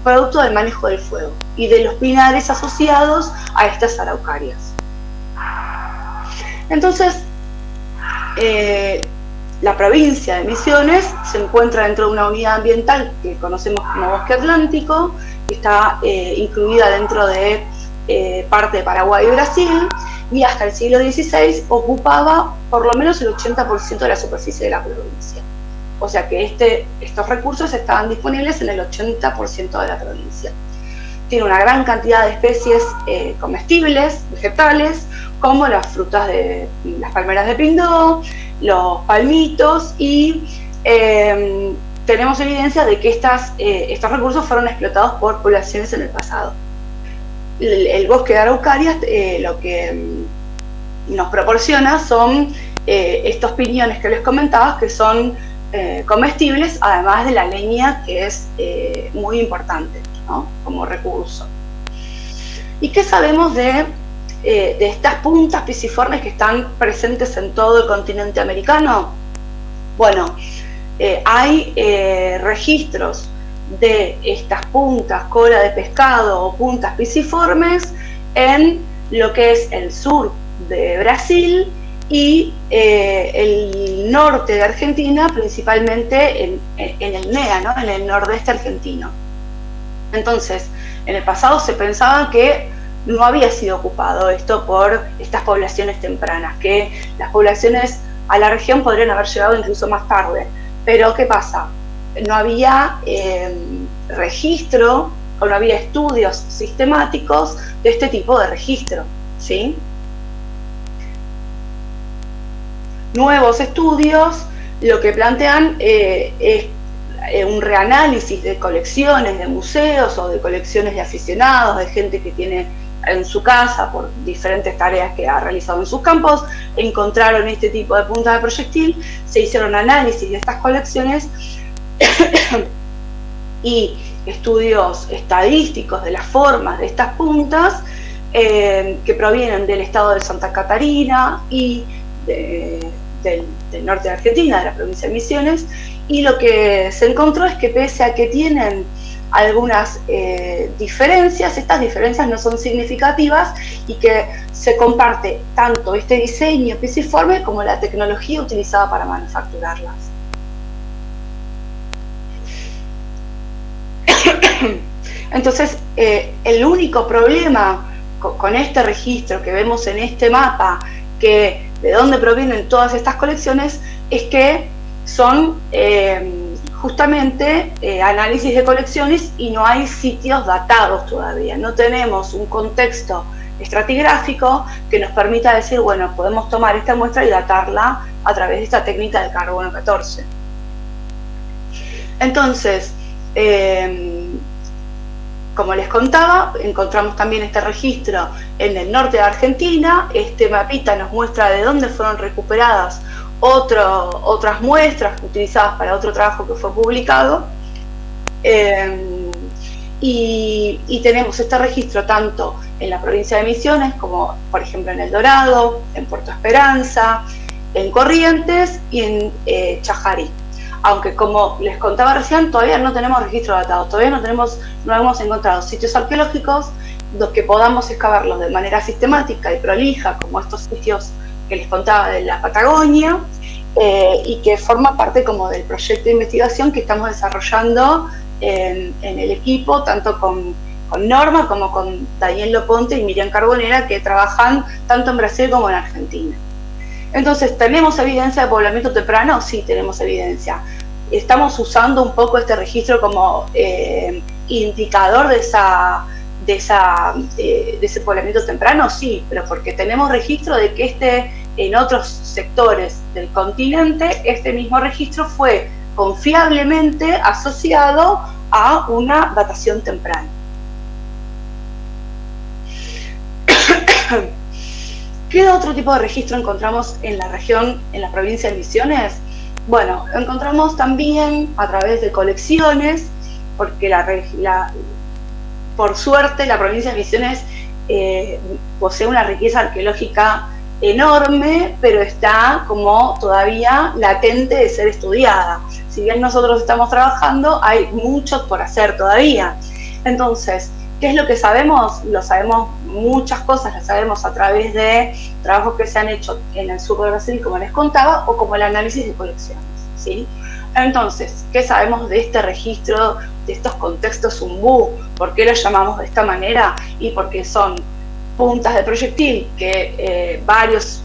C: producto del manejo del fuego y de los pinares asociados a estas araucarias. Entonces, la provincia de Misiones se encuentra dentro de una unidad ambiental que conocemos como Bosque Atlántico, que está incluida dentro de parte de Paraguay y Brasil, y hasta el siglo XVI ocupaba por lo menos el 80% de la superficie de la provincia. O sea que estos recursos estaban disponibles en el 80% de la provincia. Tiene una gran cantidad de especies comestibles, vegetales, como las frutas de las palmeras de pindó, los palmitos, y tenemos evidencia de que estos recursos fueron explotados por poblaciones en el pasado. El bosque de araucarias lo que nos proporciona son estos piñones que les comentaba, que son comestibles, además de la leña, que es muy importante, ¿no?, como recurso. ¿Y qué sabemos de estas puntas piciformes que están presentes en todo el continente americano? Bueno, hay registros de estas puntas cola de pescado o puntas piciformes en lo que es el sur de Brasil y el norte de Argentina, principalmente en el NEA, ¿no?, en el nordeste argentino. Entonces, en el pasado se pensaba que no había sido ocupado esto por estas poblaciones tempranas, que las poblaciones a la región podrían haber llegado incluso más tarde. Pero ¿qué pasa? No había registro o no había estudios sistemáticos de este tipo de registro, ¿sí? Nuevos estudios lo que plantean es un reanálisis de colecciones de museos o de colecciones de aficionados, de gente que tiene en su casa por diferentes tareas que ha realizado en sus campos, encontraron este tipo de puntas de proyectil, se hicieron análisis de estas colecciones y estudios estadísticos de las formas de estas puntas que provienen del estado de Santa Catarina y del norte de Argentina, de la provincia de Misiones, y lo que se encontró es que pese a que tienen algunas diferencias, estas diferencias no son significativas y que se comparte tanto este diseño piciforme como la tecnología utilizada para manufacturarlas. Entonces, el único problema con este registro que vemos en este mapa, que de dónde provienen todas estas colecciones, es que son justamente análisis de colecciones y no hay sitios datados todavía. No tenemos un contexto estratigráfico que nos permita decir, bueno, podemos tomar esta muestra y datarla a través de esta técnica del carbono 14. Entonces, Como les contaba, encontramos también este registro en el norte de Argentina. Este mapita nos muestra de dónde fueron recuperadas otras muestras utilizadas para otro trabajo que fue publicado. Y tenemos este registro tanto en la provincia de Misiones como, por ejemplo, en El Dorado, en Puerto Esperanza, en Corrientes y en Chajarí. Aunque, como les contaba recién, todavía no tenemos registro datado, todavía no hemos encontrado sitios arqueológicos los que podamos excavarlos de manera sistemática y prolija, como estos sitios que les contaba de la Patagonia, y que forma parte como del proyecto de investigación que estamos desarrollando en el equipo, tanto con Norma como con Daniel Loponte y Miriam Carbonera, que trabajan tanto en Brasil como en Argentina. Entonces, ¿tenemos evidencia de poblamiento temprano? Sí, tenemos evidencia. ¿Estamos usando un poco este registro como indicador de ese poblamiento temprano? Sí, pero porque tenemos registro de que en otros sectores del continente, este mismo registro fue confiablemente asociado a una datación temprana. ¿Qué otro tipo de registro encontramos en la región, en la provincia de Misiones? Bueno, encontramos también a través de colecciones, porque por suerte la provincia de Misiones posee una riqueza arqueológica enorme, pero está como todavía latente de ser estudiada. Si bien nosotros estamos trabajando, hay mucho por hacer todavía. Entonces, ¿qué es lo que sabemos? Lo sabemos, muchas cosas las sabemos a través de trabajos que se han hecho en el sur de Brasil, como les contaba, o como el análisis de colecciones, ¿sí? Entonces, ¿qué sabemos de este registro, de estos contextos umbú? ¿Por qué los llamamos de esta manera? Y porque son puntas de proyectil que varios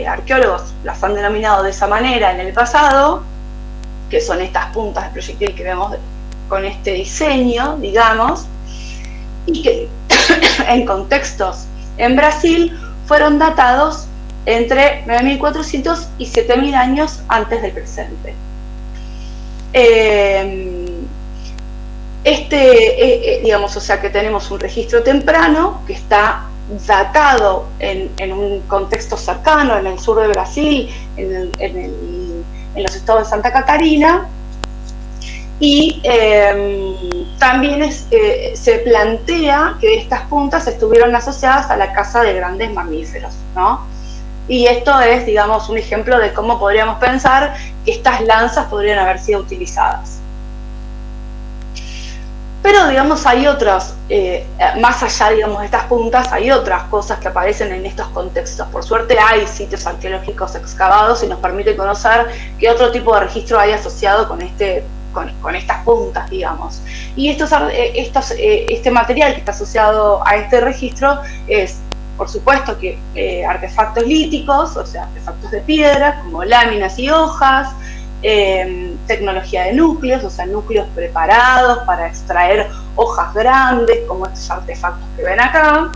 C: arqueólogos las han denominado de esa manera en el pasado, que son estas puntas de proyectil que vemos con este diseño, digamos, y que en contextos en Brasil fueron datados entre 9.400 y 7.000 años antes del presente. Digamos, o sea que tenemos un registro temprano que está datado en un contexto cercano, en el sur de Brasil, en los estados de Santa Catarina, y también se plantea que estas puntas estuvieron asociadas a la caza de grandes mamíferos, ¿no? Y esto es, digamos, un ejemplo de cómo podríamos pensar que estas lanzas podrían haber sido utilizadas. Pero, digamos, hay otros, más allá, digamos, de estas puntas, hay otras cosas que aparecen en estos contextos. Por suerte hay sitios arqueológicos excavados y nos permite conocer qué otro tipo de registro hay asociado con estas puntas, digamos. Y este material que está asociado a este registro es, por supuesto, que artefactos líticos, o sea, artefactos de piedra, como láminas y hojas, tecnología de núcleos, o sea, núcleos preparados para extraer hojas grandes, como estos artefactos que ven acá,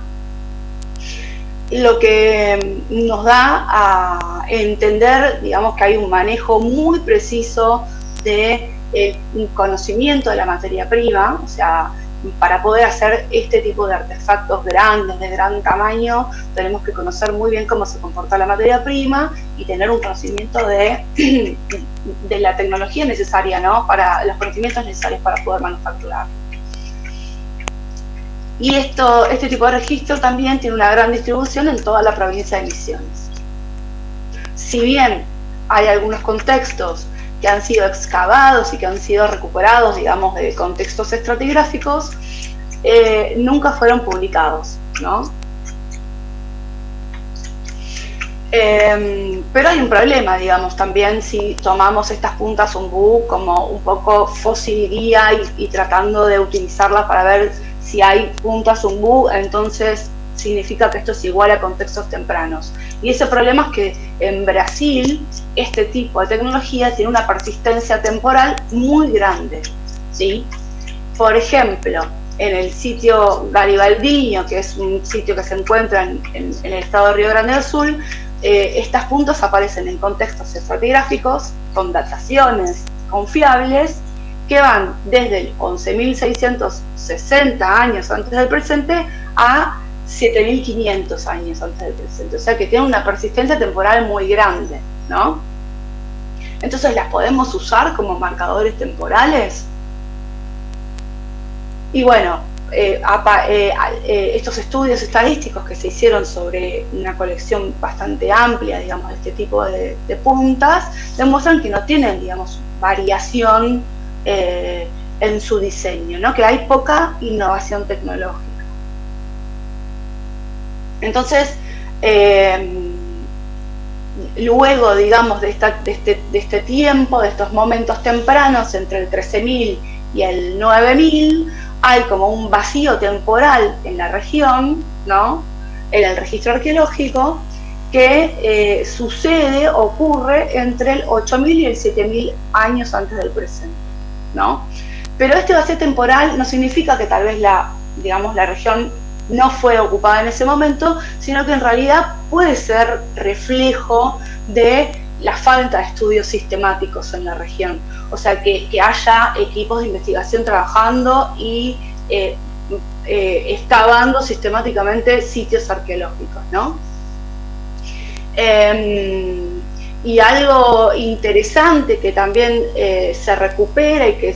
C: lo que nos da a entender, digamos, que hay un manejo muy preciso de el conocimiento de la materia prima, o sea, para poder hacer este tipo de artefactos grandes, de gran tamaño, tenemos que conocer muy bien cómo se comporta la materia prima y tener un conocimiento de la tecnología necesaria, ¿no? Para los conocimientos necesarios para poder manufacturar. Y este tipo de registro también tiene una gran distribución en toda la provincia de Misiones. Si bien hay algunos contextos que han sido excavados y que han sido recuperados, digamos, de contextos estratigráficos, nunca fueron publicados, ¿no? Pero hay un problema, digamos, también si tomamos estas puntas umbú como un poco fósil guía y tratando de utilizarlas para ver si hay puntas umbú, entonces significa que esto es igual a contextos tempranos. Y ese problema es que en Brasil este tipo de tecnología tiene una persistencia temporal muy grande, ¿sí? Por ejemplo, en el sitio Garibaldiño, que es un sitio que se encuentra en el estado de Río Grande do Sul, estas puntas aparecen en contextos estratigráficos con dataciones confiables que van desde el 11.660 años antes del presente a 7.500 años antes del presente. O sea que tienen una persistencia temporal muy grande, ¿no? Entonces, ¿las podemos usar como marcadores temporales? Y bueno, estos estudios estadísticos que se hicieron sobre una colección bastante amplia, digamos, de este tipo de puntas, demuestran que no tienen, digamos, variación en su diseño, ¿no? Que hay poca innovación tecnológica. Entonces, luego, digamos, de este tiempo, de estos momentos tempranos, entre el 13.000 y el 9.000, hay como un vacío temporal en la región, ¿no? En el registro arqueológico, que ocurre entre el 8.000 y el 7.000 años antes del presente, ¿no? Pero este vacío temporal no significa que tal vez la región no fue ocupada en ese momento, sino que en realidad puede ser reflejo de la falta de estudios sistemáticos en la región. O sea, que haya equipos de investigación trabajando y excavando sistemáticamente sitios arqueológicos, ¿no? Y algo interesante que también se recupera y que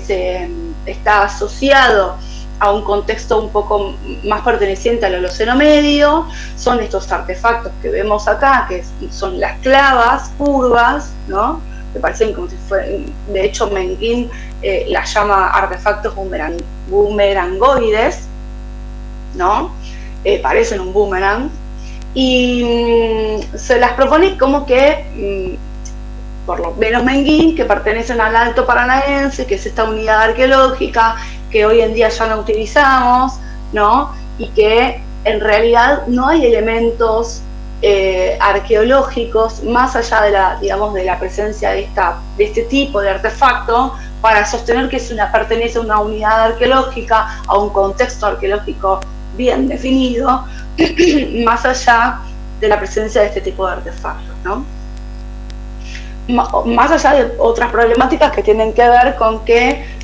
C: está asociado a un contexto un poco más perteneciente al Holoceno Medio, son estos artefactos que vemos acá, que son las clavas curvas, ¿no? Que parecen como si fueran, de hecho Menguín las llama artefactos boomerangoides, ¿no? Parecen un boomerang, y se las propone como que, por lo menos Menguín, que pertenecen al Alto Paranaense, que es esta unidad arqueológica que hoy en día ya no utilizamos, ¿no? Y que en realidad no hay elementos arqueológicos más allá de la presencia de este tipo de artefacto para sostener que pertenece a una unidad arqueológica, a un contexto arqueológico bien definido, más allá de la presencia de este tipo de artefactos, ¿no? Más allá de otras problemáticas que tienen que ver con que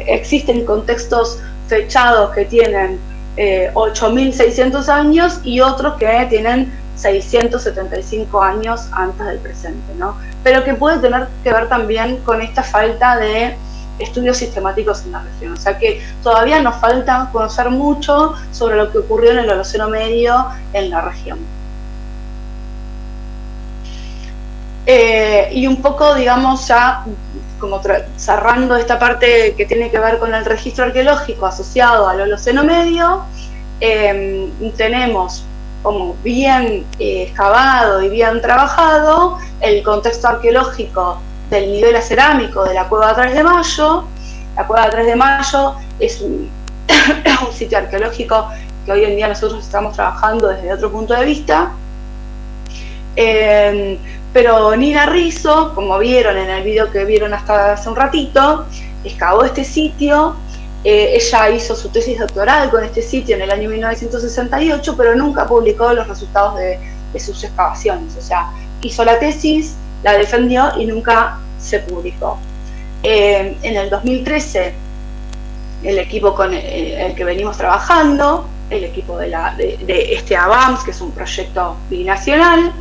C: existen contextos fechados que tienen 8.600 años y otros que tienen 675 años antes del presente, ¿no? Pero que puede tener que ver también con esta falta de estudios sistemáticos en la región. O sea que todavía nos falta conocer mucho sobre lo que ocurrió en el Holoceno Medio en la región. Y un poco, digamos, ya como cerrando esta parte que tiene que ver con el registro arqueológico asociado al Holoceno Medio, tenemos como bien excavado y bien trabajado el contexto arqueológico del nivel acerámico de la Cueva 3 de Mayo. La Cueva 3 de Mayo es un sitio arqueológico que hoy en día nosotros estamos trabajando desde otro punto de vista. Pero Nina Rizzo, como vieron en el video que vieron hasta hace un ratito, excavó este sitio. Ella hizo su tesis doctoral con este sitio en el año 1968, pero nunca publicó los resultados de sus excavaciones. O sea, hizo la tesis, la defendió y nunca se publicó. En el 2013, el equipo con el que venimos trabajando, el equipo de este ABAMS, que es un proyecto binacional,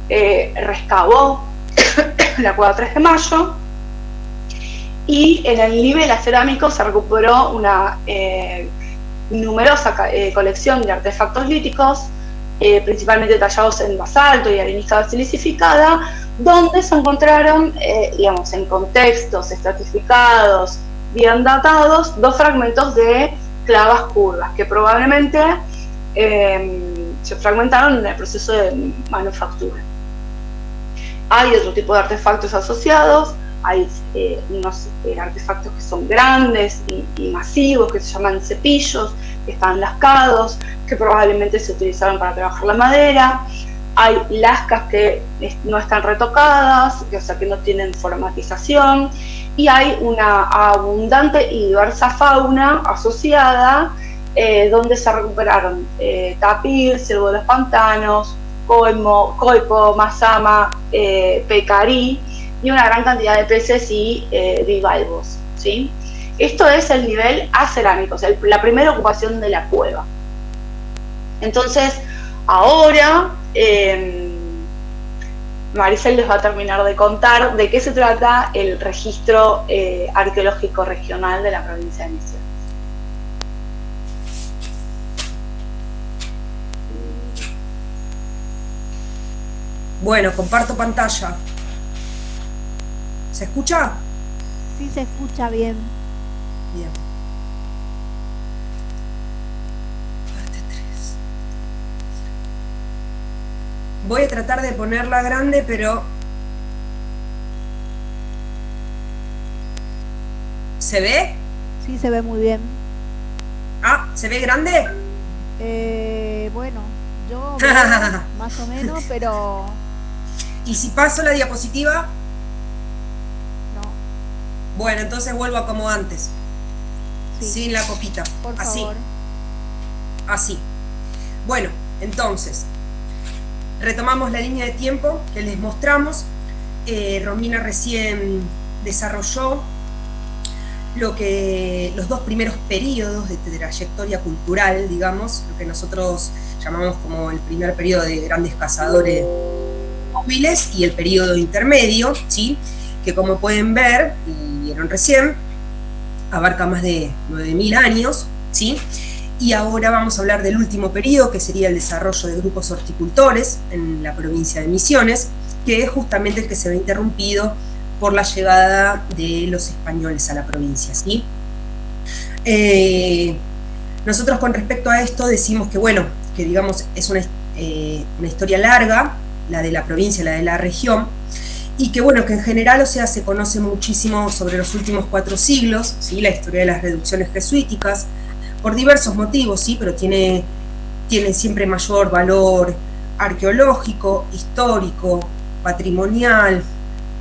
C: rescavó la Cueva 3 de Mayo, y en el nivel acerámico se recuperó una numerosa colección de artefactos líticos, principalmente tallados en basalto y arenisca silicificada, donde se encontraron, digamos, en contextos estratificados, bien datados, 2 fragmentos de clavas curvas, que probablemente se fragmentaron en el proceso de manufactura. Hay otro tipo de artefactos asociados, hay unos artefactos que son grandes y masivos, que se llaman cepillos, que están lascados, que probablemente se utilizaron para trabajar la madera. Hay lascas que no están retocadas, o sea que no tienen formatización, y hay una abundante y diversa fauna asociada, donde se recuperaron tapir, ciervo de los pantanos, coipo, mazama, pecarí, y una gran cantidad de peces y bivalvos, ¿sí? Esto es el nivel acerámico, o sea, la primera ocupación de la cueva. Entonces, ahora Maricel les va a terminar de contar de qué se trata el registro arqueológico regional de la provincia de Misiones.
A: Bueno, comparto pantalla. ¿Se escucha?
B: Sí, se escucha bien.
A: Bien. Parte 3. Voy a tratar de ponerla grande, pero... ¿Se ve?
B: Sí, se ve muy bien.
A: Ah, ¿se ve grande?
B: Bueno, yo veo más o menos, pero...
A: ¿Y si paso la diapositiva?
B: No.
A: Bueno, entonces vuelvo como antes.
B: Sí.
A: Sin la copita.
B: Por
A: así.
B: favor.
A: Así. Bueno, entonces, retomamos la línea de tiempo que les mostramos. Romina recién desarrolló los dos primeros periodos de trayectoria cultural, digamos, lo que nosotros llamamos como el primer periodo de grandes cazadores móviles y el periodo intermedio, ¿sí? Que como pueden ver, y vieron recién, abarca más de 9.000 años, ¿sí? Y ahora vamos a hablar del último periodo, que sería el desarrollo de grupos horticultores en la provincia de Misiones, que es justamente el que se ve interrumpido por la llegada de los españoles a la provincia, ¿sí? Nosotros con respecto a esto decimos que, bueno, que digamos es una historia larga, la de la provincia, la de la región, y que bueno, que en general, o sea, se conoce muchísimo sobre los últimos 4 siglos, ¿sí? La historia de las reducciones jesuíticas, por diversos motivos, ¿sí? Pero tiene siempre mayor valor arqueológico, histórico, patrimonial,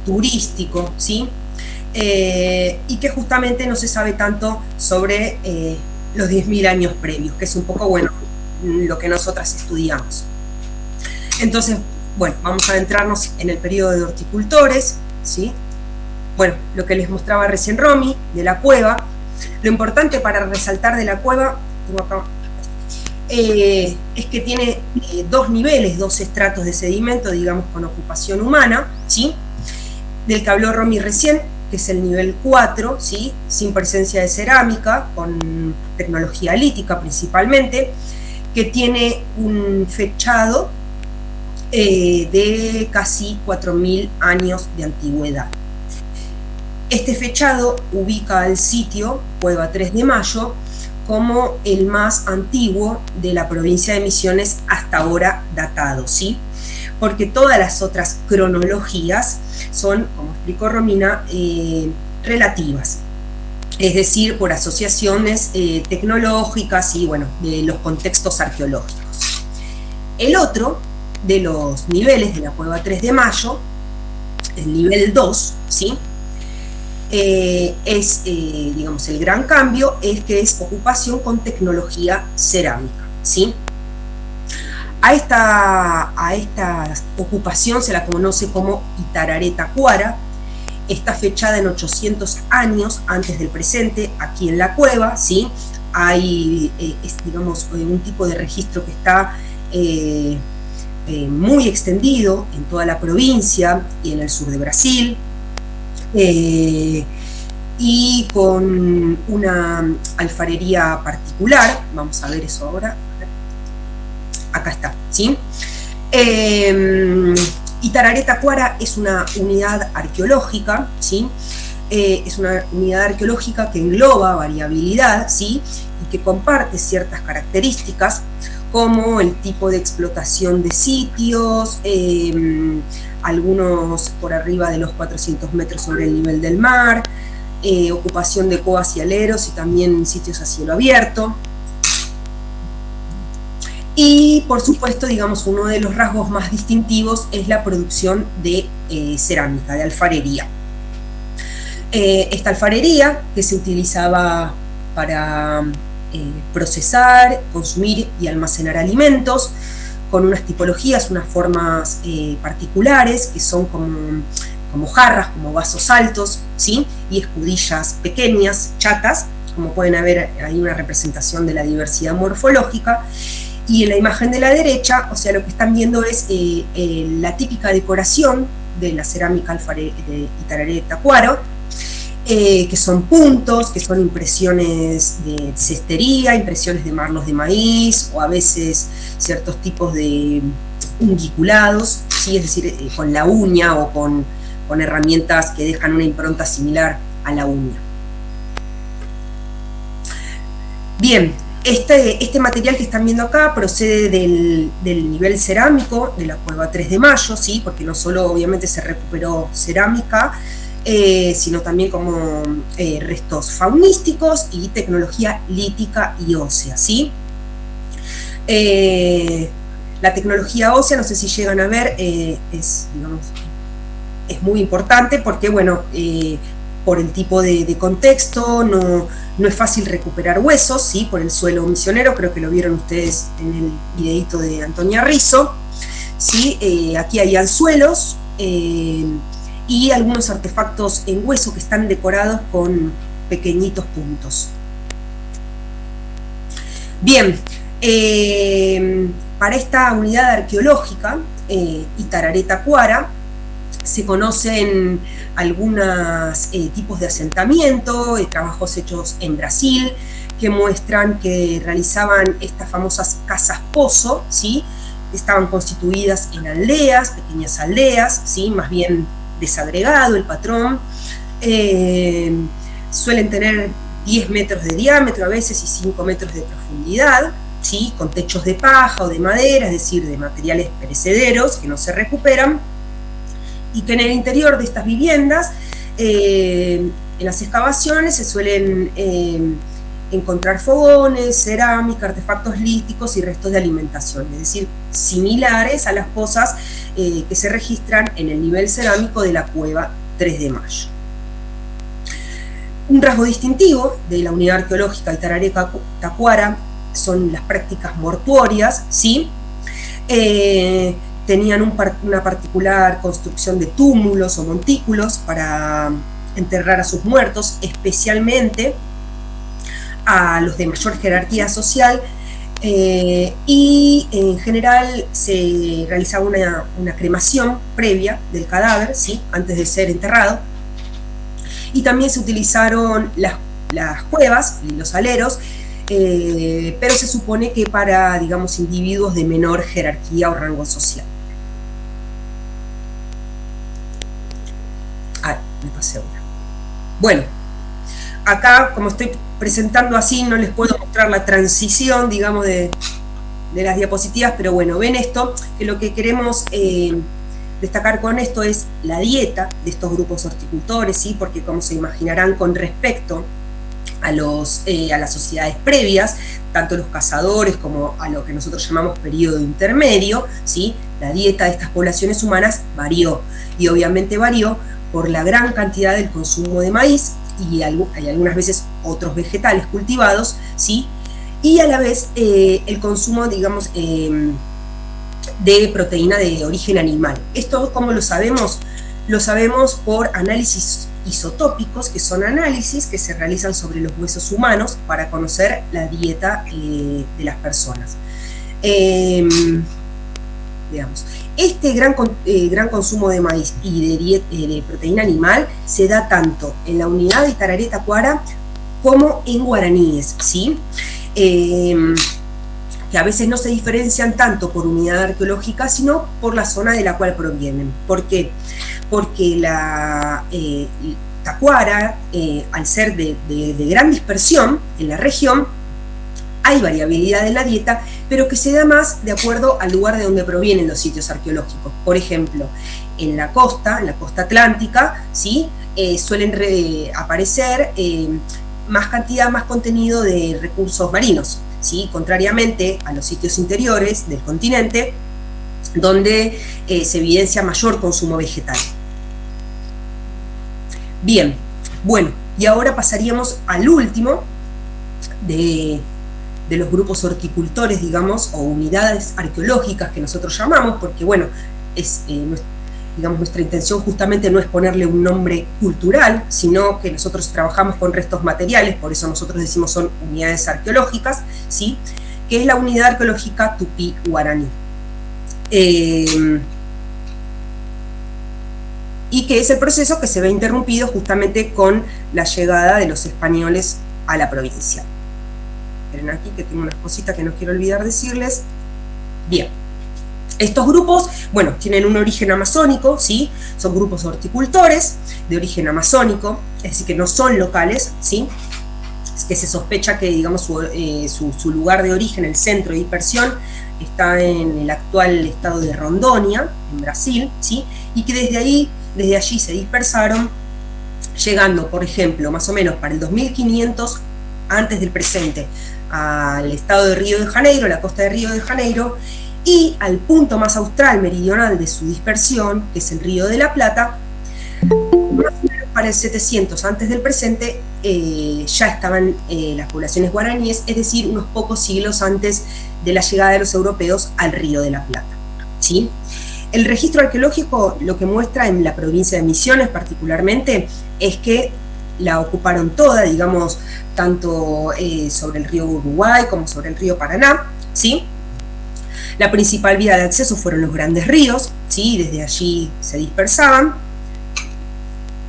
A: turístico, ¿sí? Y que justamente no se sabe tanto sobre los 10.000 años previos, que es un poco, bueno, lo que nosotras estudiamos. Entonces, bueno, vamos a adentrarnos en el periodo de horticultores, ¿sí? Bueno, lo que les mostraba recién Romy, de la cueva. Lo importante para resaltar de la cueva, tengo acá, es que tiene 2 niveles, 2 estratos de sedimento, digamos, con ocupación humana, ¿sí? Del que habló Romy recién, que es el nivel 4, ¿sí? Sin presencia de cerámica, con tecnología lítica principalmente, que tiene un fechado de casi 4.000 años de antigüedad. Este fechado ubica al sitio Cueva 3 de Mayo como el más antiguo de la provincia de Misiones hasta ahora datado, ¿sí? Porque todas las otras cronologías son, como explicó Romina, relativas, es decir, por asociaciones tecnológicas y, bueno, de los contextos arqueológicos. El otro de los niveles de la Cueva 3 de Mayo, el nivel 2, ¿sí? Digamos, el gran cambio es que es ocupación con tecnología cerámica, ¿sí? A esta ocupación se la conoce como Itararé-Tacuara, está fechada en 800 años antes del presente, aquí en la cueva, ¿sí? Hay, digamos, un tipo de registro que está muy extendido en toda la provincia y en el sur de Brasil, y con una alfarería particular. Vamos a ver eso ahora. Acá está, ¿sí? Itararé-Tacuara es una unidad arqueológica, ¿sí? Es una unidad arqueológica que engloba variabilidad, ¿sí? Y que comparte ciertas características, como el tipo de explotación de sitios, algunos por arriba de los 400 metros sobre el nivel del mar, ocupación de cuevas y aleros y también sitios a cielo abierto. Y por supuesto, digamos, uno de los rasgos más distintivos es la producción de cerámica, de alfarería. Esta alfarería, que se utilizaba para procesar, consumir y almacenar alimentos, con unas tipologías, unas formas particulares, que son como como jarras, como vasos altos, ¿sí? Y escudillas pequeñas, chatas, como pueden ver, hay una representación de la diversidad morfológica. Y en la imagen de la derecha, o sea, lo que están viendo es la típica decoración de la cerámica de Itararé de Tacuaro, que son puntos, que son impresiones de cestería, impresiones de marlos de maíz, o a veces ciertos tipos de ungiculados, ¿sí? Es decir, con la uña o con herramientas que dejan una impronta similar a la uña. Bien, este material que están viendo acá procede del nivel cerámico de la cueva 3 de Mayo, ¿sí? Porque no solo obviamente se recuperó cerámica, sino también como restos faunísticos y tecnología lítica y ósea, ¿sí? La tecnología ósea, no sé si llegan a ver, es muy importante porque, bueno, por el tipo de contexto, no es fácil recuperar huesos, ¿sí? Por el suelo misionero, creo que lo vieron ustedes en el videito de Antonia Rizzo, ¿sí? Aquí hay anzuelos y algunos artefactos en hueso que están decorados con pequeñitos puntos. Bien, para esta unidad arqueológica, Itararé Tacuara, se conocen algunos tipos de asentamiento, trabajos hechos en Brasil, que muestran que realizaban estas famosas casas pozo, ¿sí? Estaban constituidas en aldeas, pequeñas aldeas, ¿sí? Más bien desagregado el patrón, suelen tener 10 metros de diámetro a veces y 5 metros de profundidad, ¿sí? Con techos de paja o de madera, es decir, de materiales perecederos que no se recuperan, y que en el interior de estas viviendas, en las excavaciones se suelen encontrar fogones, cerámica, artefactos líticos y restos de alimentación, es decir, similares a las cosas que se registran en el nivel cerámico de la cueva 3 de Mayo. Un rasgo distintivo de la unidad arqueológica Itararé Tacuara son las prácticas mortuorias, ¿sí? Tenían una particular construcción de túmulos o montículos para enterrar a sus muertos, especialmente a los de mayor jerarquía social, y en general se realizaba una cremación previa del cadáver, ¿sí? Antes de ser enterrado, y también se utilizaron las cuevas y los aleros, pero se supone que para, digamos, individuos de menor jerarquía o rango social. Me pasé una. Bueno, acá, como estoy presentando así, no les puedo mostrar la transición, digamos, de las diapositivas, pero bueno, ven esto, que lo que queremos destacar con esto es la dieta de estos grupos horticultores, ¿sí? Porque como se imaginarán, con respecto a las sociedades previas, tanto los cazadores como a lo que nosotros llamamos periodo intermedio, ¿sí? La dieta de estas poblaciones humanas varió, y obviamente varió por la gran cantidad del consumo de maíz y hay algunas veces otros vegetales cultivados, ¿sí? Y a la vez el consumo, digamos, de proteína de origen animal. ¿Esto cómo lo sabemos? Lo sabemos por análisis isotópicos, que son análisis que se realizan sobre los huesos humanos para conocer la dieta de las personas. Veamos. Este gran consumo de maíz y de proteína animal se da tanto en la unidad de Itararé Tacuara como en guaraníes, ¿sí? Que a veces no se diferencian tanto por unidad arqueológica, sino por la zona de la cual provienen. ¿Por qué? Porque la Tacuara, al ser de gran dispersión en la región, hay variabilidad en la dieta, pero que se da más de acuerdo al lugar de donde provienen los sitios arqueológicos. Por ejemplo, en la costa atlántica, ¿sí? Suelen aparecer más cantidad, más contenido de recursos marinos, ¿sí? Contrariamente a los sitios interiores del continente, donde se evidencia mayor consumo vegetal. Bien, bueno, y ahora pasaríamos al último de los grupos horticultores, digamos, o unidades arqueológicas que nosotros llamamos, porque bueno, digamos, nuestra intención justamente no es ponerle un nombre cultural, sino que nosotros trabajamos con restos materiales, por eso nosotros decimos son unidades arqueológicas, ¿sí? Que es la unidad arqueológica tupí-guaraní. Y que es el proceso que se ve interrumpido justamente con la llegada de los españoles a la provincia. Miren aquí que tengo unas cositas que no quiero olvidar decirles. Bien. Estos grupos, bueno, tienen un origen amazónico, ¿sí? Son grupos horticultores de origen amazónico, es decir, que no son locales, ¿sí? Es que se sospecha que, digamos, su lugar de origen, el centro de dispersión, está en el actual estado de Rondônia, en Brasil, ¿sí? Y que desde allí se dispersaron, llegando, por ejemplo, más o menos para el 2500 antes del presente, al estado de Río de Janeiro, la costa de Río de Janeiro, y al punto más austral meridional de su dispersión, que es el Río de la Plata, más o menos para el 700 antes del presente, ya estaban las poblaciones guaraníes, es decir, unos pocos siglos antes de la llegada de los europeos al Río de la Plata, ¿sí? El registro arqueológico lo que muestra en la provincia de Misiones particularmente es que la ocuparon toda, digamos, tanto sobre el río Uruguay como sobre el río Paraná, ¿sí? La principal vía de acceso fueron los grandes ríos, ¿sí? Desde allí se dispersaban.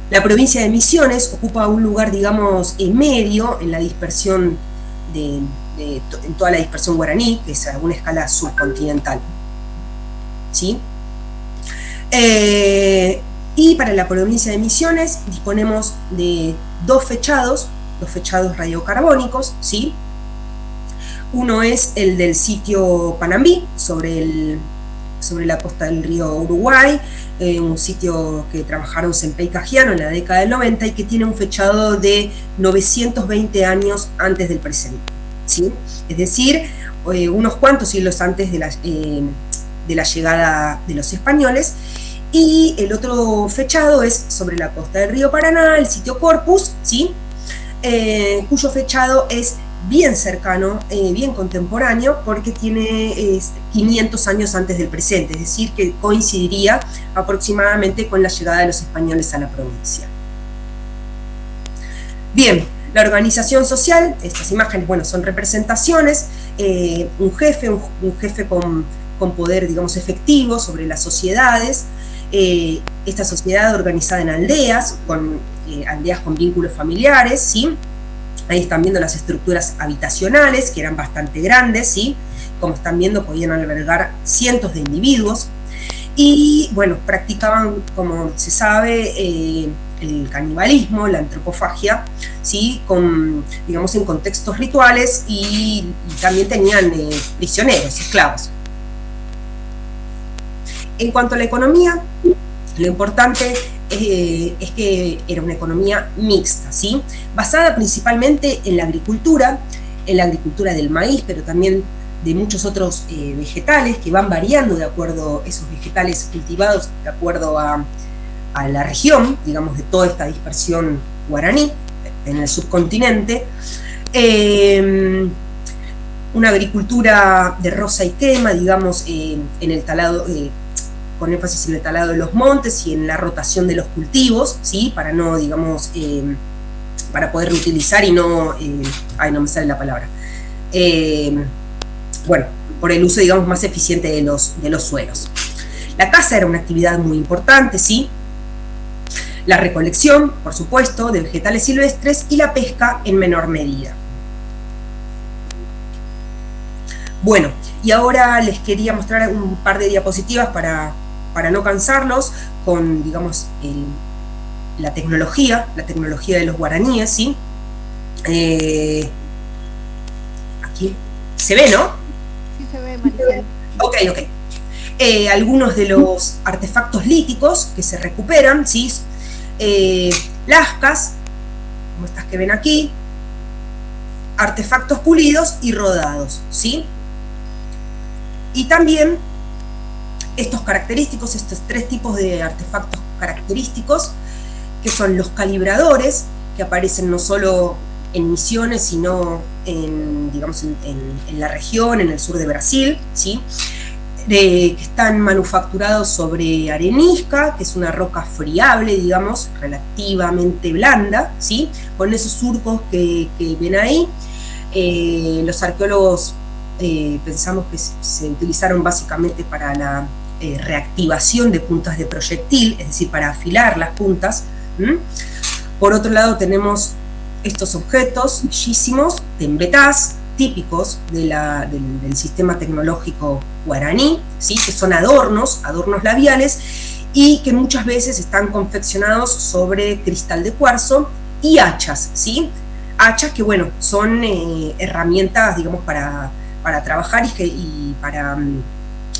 A: La provincia de Misiones ocupa un lugar, digamos, en medio en la dispersión en toda la dispersión guaraní, que es a una escala subcontinental, ¿sí? Y para la provincia de Misiones disponemos de dos fechados radiocarbónicos, ¿sí? Uno es el del sitio Panambí, sobre la costa del río Uruguay, un sitio que trabajaron Sempé y Cajiano en la década del 90 y que tiene un fechado de 920 años antes del presente, ¿sí? Es decir, unos cuantos siglos antes de la llegada de los españoles. Y el otro fechado es sobre la costa del río Paraná, el sitio Corpus, ¿sí? Cuyo fechado es bien cercano, bien contemporáneo, porque tiene 500 años antes del presente, es decir, que coincidiría aproximadamente con la llegada de los españoles a la provincia. Bien, la organización social, estas imágenes, bueno, son representaciones, un jefe con poder, digamos, efectivo sobre las sociedades, esta sociedad organizada en aldeas con vínculos familiares, ¿sí? Ahí están viendo las estructuras habitacionales, que eran bastante grandes, ¿sí? Como están viendo, podían albergar cientos de individuos. Y, bueno, practicaban, como se sabe, el canibalismo, la antropofagia, ¿sí? Digamos, en contextos rituales, y también tenían prisioneros, esclavos. En cuanto a la economía, lo importante es que era una economía mixta, ¿sí? Basada principalmente en la agricultura del maíz, pero también de muchos otros vegetales que van variando de acuerdo, esos vegetales cultivados de acuerdo a la región, digamos, de toda esta dispersión guaraní en el subcontinente. Una agricultura de roza y quema, digamos, en el talado, con énfasis en el talado de los montes y en la rotación de los cultivos, ¿sí? Para no, digamos, para poder reutilizar y no, no me sale la palabra, bueno, por el uso, digamos, más eficiente de los suelos. La caza era una actividad muy importante, ¿sí? La recolección, por supuesto, de vegetales silvestres, y la pesca en menor medida. Bueno, y ahora les quería mostrar un par de diapositivas para no cansarlos, con, digamos, la tecnología de los guaraníes, ¿sí? Aquí se ve, ¿no?
B: Sí se ve, Maricel.
A: Ok. Algunos de los artefactos líticos que se recuperan, ¿sí? Lascas, como estas que ven aquí, artefactos pulidos y rodados, ¿sí? Y también estos tres tipos de artefactos característicos, que son los calibradores, que aparecen no solo en Misiones, sino digamos, en la región, en el sur de Brasil, ¿sí? que están manufacturados sobre arenisca, que es una roca friable, digamos, relativamente blanda, ¿sí? Con esos surcos que ven ahí. Los arqueólogos pensamos que se utilizaron básicamente para la reactivación de puntas de proyectil, es decir, para afilar las puntas. Por otro lado tenemos estos objetos bellísimos, tembetás, típicos del sistema tecnológico guaraní, ¿sí? Que son adornos labiales, y que muchas veces están confeccionados sobre cristal de cuarzo y hachas, ¿sí? Hachas que, bueno, son herramientas, digamos, para trabajar y para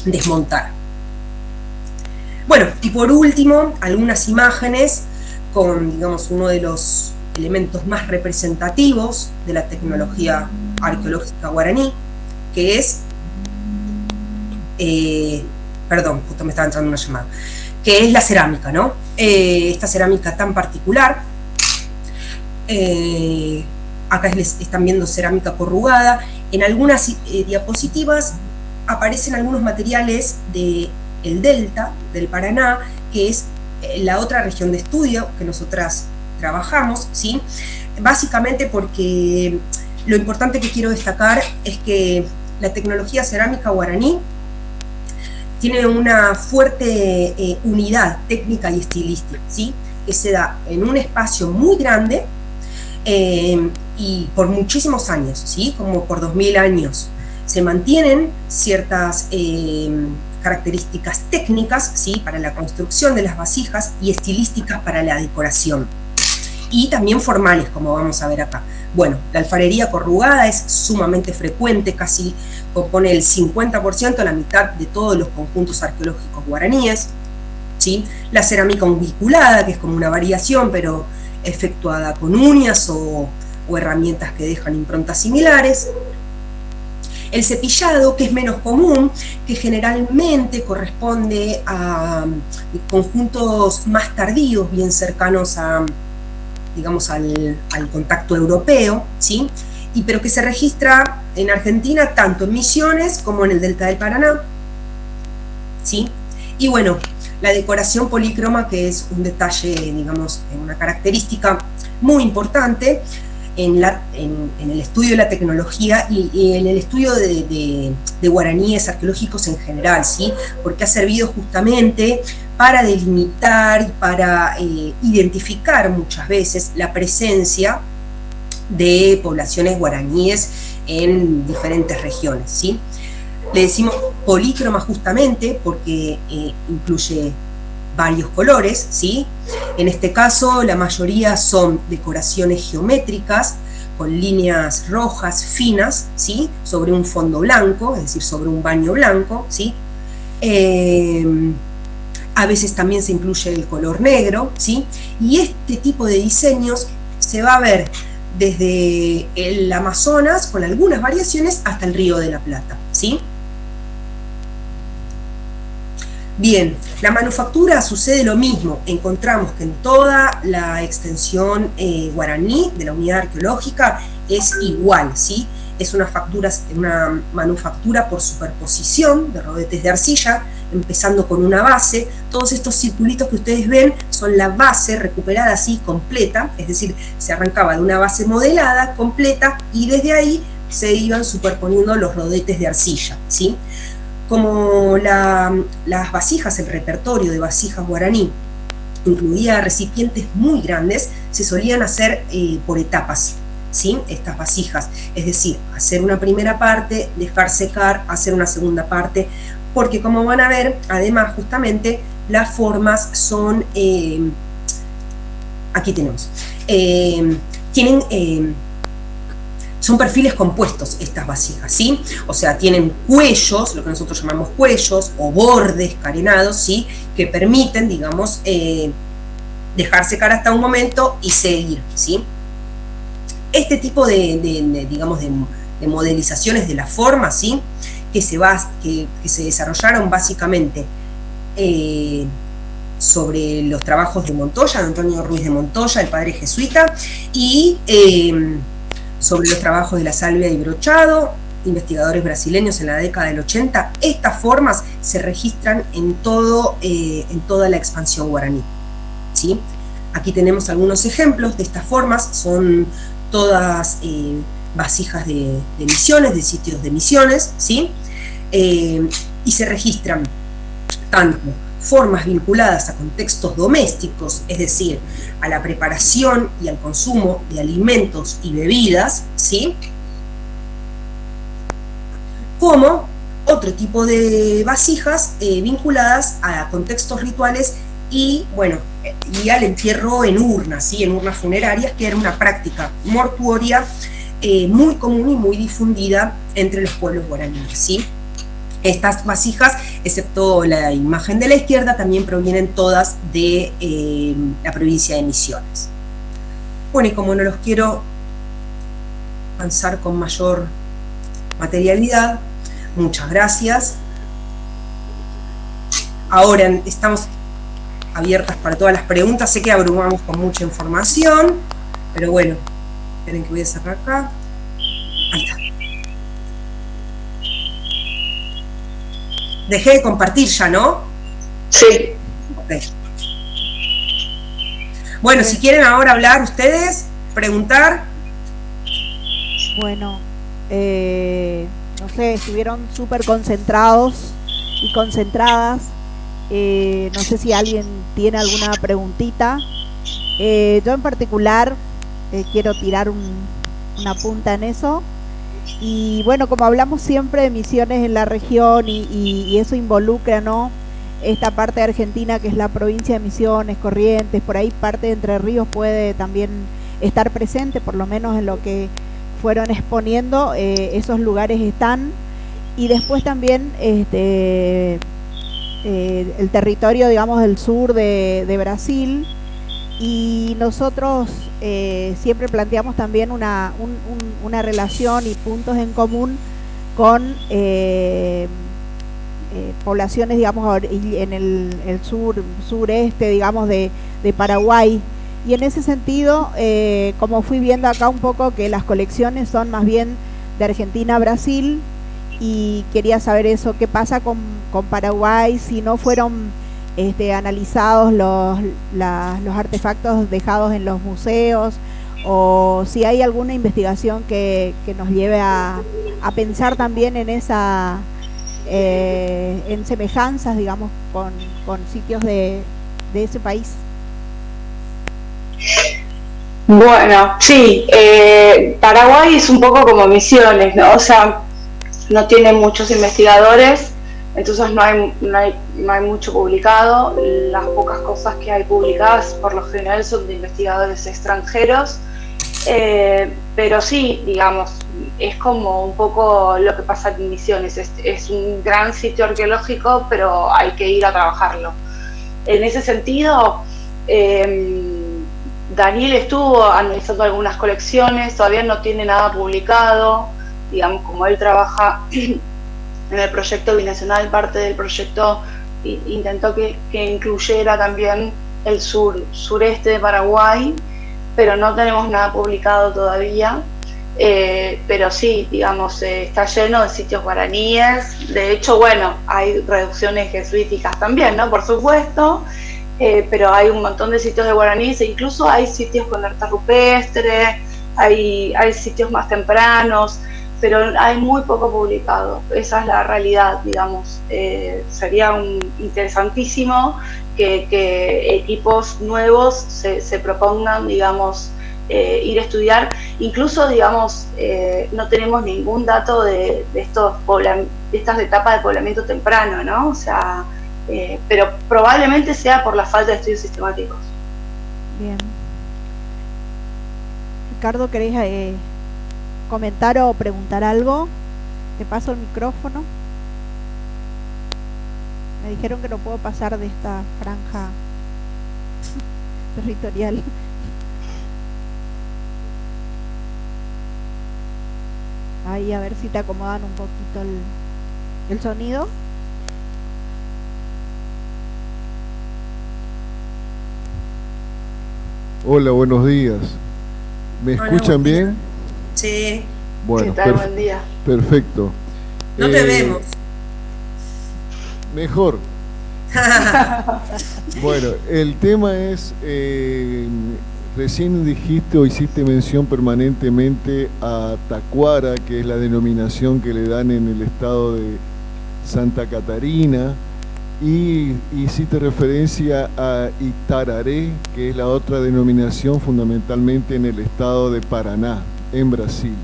A: desmontar. Bueno, y por último, algunas imágenes con, digamos, uno de los elementos más representativos de la tecnología arqueológica guaraní, que es, perdón, justo me estaba entrando una llamada, que es la cerámica, ¿no? Esta cerámica tan particular, acá están viendo cerámica corrugada. En algunas diapositivas aparecen algunos materiales del delta del Paraná, que es la otra región de estudio que nosotras trabajamos, ¿sí? Básicamente porque lo importante que quiero destacar es que la tecnología cerámica guaraní tiene una fuerte unidad técnica y estilística, ¿sí? Que se da en un espacio muy grande y por muchísimos años, ¿sí? Como por 2000 años. Se mantienen ciertas características técnicas, ¿sí? Para la construcción de las vasijas, y estilísticas para la decoración. Y también formales, como vamos a ver acá. Bueno, la alfarería corrugada es sumamente frecuente, casi compone el 50%, la mitad de todos los conjuntos arqueológicos guaraníes, ¿sí? La cerámica unguiculada, que es como una variación, pero efectuada con uñas o herramientas que dejan improntas similares. El cepillado, que es menos común, que generalmente corresponde a conjuntos más tardíos, bien cercanos a, digamos, al contacto europeo, ¿sí? Pero que se registra en Argentina tanto en Misiones como en el delta del Paraná, ¿sí? Y bueno, la decoración polícroma, que es un detalle, digamos, una característica muy importante en el estudio de la tecnología y en el estudio de guaraníes arqueológicos en general, ¿sí? Porque ha servido justamente para delimitar y para identificar muchas veces la presencia de poblaciones guaraníes en diferentes regiones, ¿sí? Le decimos polícroma justamente porque incluye varios colores, ¿sí? En este caso la mayoría son decoraciones geométricas con líneas rojas finas, ¿sí? Sobre un fondo blanco, es decir, sobre un baño blanco, ¿sí? A veces también se incluye el color negro, ¿sí? Y este tipo de diseños se va a ver desde el Amazonas, con algunas variaciones, hasta el Río de la Plata, ¿sí? Bien, la manufactura sucede lo mismo. Encontramos que en toda la extensión guaraní de la unidad arqueológica es igual, ¿sí? Es una manufactura por superposición de rodetes de arcilla, empezando con una base. Todos estos circulitos que ustedes ven son la base recuperada así completa, es decir, se arrancaba de una base modelada completa y desde ahí se iban superponiendo los rodetes de arcilla, ¿sí? Como las vasijas, el repertorio de vasijas guaraní incluía recipientes muy grandes, se solían hacer por etapas, ¿sí? Estas vasijas, es decir, hacer una primera parte, dejar secar, hacer una segunda parte, porque como van a ver, además justamente las formas son, aquí tenemos, son perfiles compuestos estas vasijas, ¿sí? O sea, tienen cuellos, lo que nosotros llamamos cuellos, o bordes carenados, ¿sí? Que permiten, digamos, dejar secar hasta un momento y seguir, ¿sí? Este tipo digamos, de modelizaciones de la forma, ¿sí? Que se desarrollaron básicamente sobre los trabajos de Montoya, de Antonio Ruiz de Montoya, el padre jesuita, y sobre los trabajos de La Salvia y Brochado, investigadores brasileños en la década del 80, estas formas se registran en toda la expansión guaraní, ¿sí? Aquí tenemos algunos ejemplos de estas formas, son todas vasijas de misiones, de sitios de misiones, ¿sí? Y se registran tanto formas vinculadas a contextos domésticos, es decir, a la preparación y al consumo de alimentos y bebidas, ¿sí? Como otro tipo de vasijas vinculadas a contextos rituales y, bueno, y al entierro en urnas, ¿sí? En urnas funerarias, que era una práctica mortuoria muy común y muy difundida entre los pueblos guaraníes, ¿sí? Estas vasijas, excepto la imagen de la izquierda, también provienen todas de la provincia de Misiones. Bueno, y como no los quiero avanzar con mayor materialidad, muchas gracias. Ahora estamos abiertas para todas las preguntas. Sé que abrumamos con mucha información, pero bueno, esperen que voy a cerrar acá. Ahí está. Dejé de compartir ya, ¿no?
C: Sí.
A: Okay. Bueno, si quieren ahora hablar ustedes, preguntar.
B: Bueno, no sé, estuvieron súper concentrados y concentradas. No sé si alguien tiene alguna preguntita. Yo en particular quiero tirar una punta en eso. Y bueno, como hablamos siempre de misiones en la región y eso involucra, ¿no?, esta parte de Argentina que es la provincia de Misiones, Corrientes, por ahí parte de Entre Ríos puede también estar presente, por lo menos en lo que fueron exponiendo, esos lugares están. Y después también el territorio, digamos, del sur de Brasil. Y nosotros siempre planteamos también una relación y puntos en común con poblaciones, digamos, en el sureste, digamos, de Paraguay. Y en ese sentido, como fui viendo acá un poco que las colecciones son más bien de Argentina a Brasil, y quería saber eso, qué pasa con Paraguay, si no fueron analizados los artefactos dejados en los museos, o si hay alguna investigación que nos lleve a pensar también en esa en semejanzas, digamos, con sitios de ese país.
C: Bueno, sí, Paraguay es un poco como Misiones, ¿no? O sea, no tiene muchos investigadores, entonces no hay mucho publicado. Las pocas cosas que hay publicadas por lo general son de investigadores extranjeros, pero sí, digamos, es como un poco lo que pasa en Misiones. Es un gran sitio arqueológico, pero hay que ir a trabajarlo. En ese sentido, Daniel estuvo analizando algunas colecciones, todavía no tiene nada publicado, digamos, como él trabaja en el proyecto binacional, parte del proyecto intentó que incluyera también el sureste de Paraguay, pero no tenemos nada publicado todavía. Pero sí, digamos, está lleno de sitios guaraníes. De hecho, bueno, hay reducciones jesuíticas también, ¿no? Por supuesto, pero hay un montón de sitios de guaraníes, e incluso hay sitios con arte rupestre, hay sitios más tempranos, pero hay muy poco publicado. Esa es la realidad, digamos. Sería interesantísimo que equipos nuevos se propongan, digamos, ir a estudiar. Incluso, digamos, no tenemos ningún dato de estas etapas de poblamiento temprano, ¿no? O sea, pero probablemente sea por la falta de estudios sistemáticos.
B: Bien. Ricardo, ¿querés comentar o preguntar algo? Te paso el micrófono. Me dijeron que no puedo pasar de esta franja territorial. Ahí, a ver si te acomodan un poquito el sonido.
D: Hola, buenos días. ¿Me escuchan bien?
A: Sí.
D: Bueno,
C: ¿qué tal? Buen día.
D: Perfecto.
A: No te vemos.
D: Mejor. Bueno, el tema es, recién dijiste o hiciste mención permanentemente a Tacuara, que es la denominación que le dan en el estado de Santa Catarina, y hiciste referencia a Itararé, que es la otra denominación fundamentalmente en el estado de Paraná, en Brasil.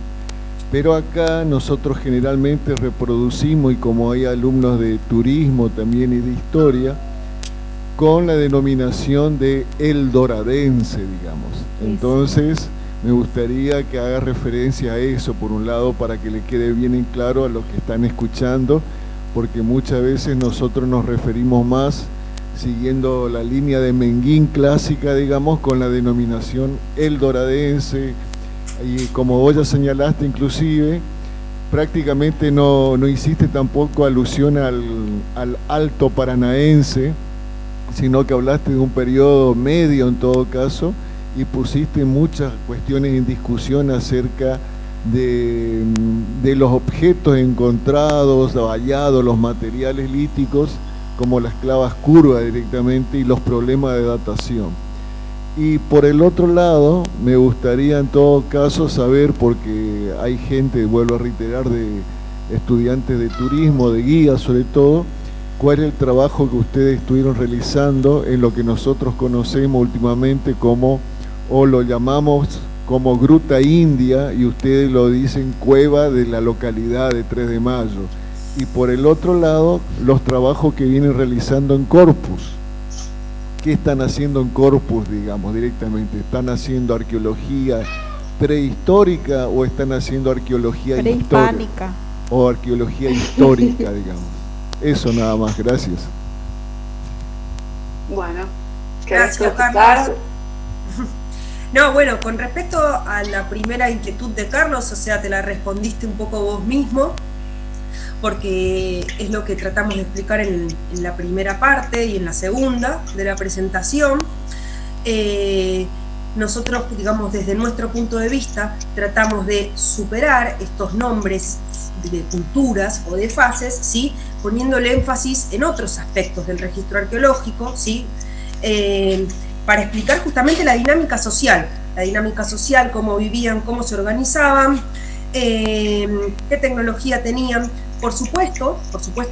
D: Pero acá nosotros generalmente reproducimos, y como hay alumnos de turismo también y de historia, con la denominación de eldoradense, digamos. Entonces, me gustaría que haga referencia a eso, por un lado, para que le quede bien en claro a los que están escuchando, porque muchas veces nosotros nos referimos más siguiendo la línea de Menguín clásica, digamos, con la denominación eldoradense, y como vos ya señalaste inclusive, prácticamente no hiciste tampoco alusión al Alto Paranaense, sino que hablaste de un periodo medio en todo caso, y pusiste muchas cuestiones en discusión acerca de los objetos encontrados, hallados, los materiales líticos, como las clavas curvas directamente, y los problemas de datación. Y por el otro lado, me gustaría en todo caso saber, porque hay gente, vuelvo a reiterar, de estudiantes de turismo, de guías sobre todo, cuál es el trabajo que ustedes estuvieron realizando en lo que nosotros conocemos últimamente como, o lo llamamos como Gruta India, y ustedes lo dicen cueva de la localidad de 3 de Mayo. Y por el otro lado, los trabajos que vienen realizando en Corpus. ¿Qué están haciendo en Corpus, digamos, directamente? ¿Están haciendo arqueología prehistórica o están haciendo arqueología
B: prehispánica?
D: O arqueología histórica, digamos. Eso nada más, gracias.
C: Bueno,
A: gracias, Carlos. No, bueno, con respecto a la primera inquietud de Carlos, o sea, te la respondiste un poco vos mismo, porque es lo que tratamos de explicar en la primera parte y en la segunda de la presentación. Nosotros, digamos, desde nuestro punto de vista, tratamos de superar estos nombres de culturas o de fases, ¿sí?, poniéndole énfasis en otros aspectos del registro arqueológico, ¿sí?, para explicar justamente la dinámica social, cómo vivían, cómo se organizaban, qué tecnología tenían. Por supuesto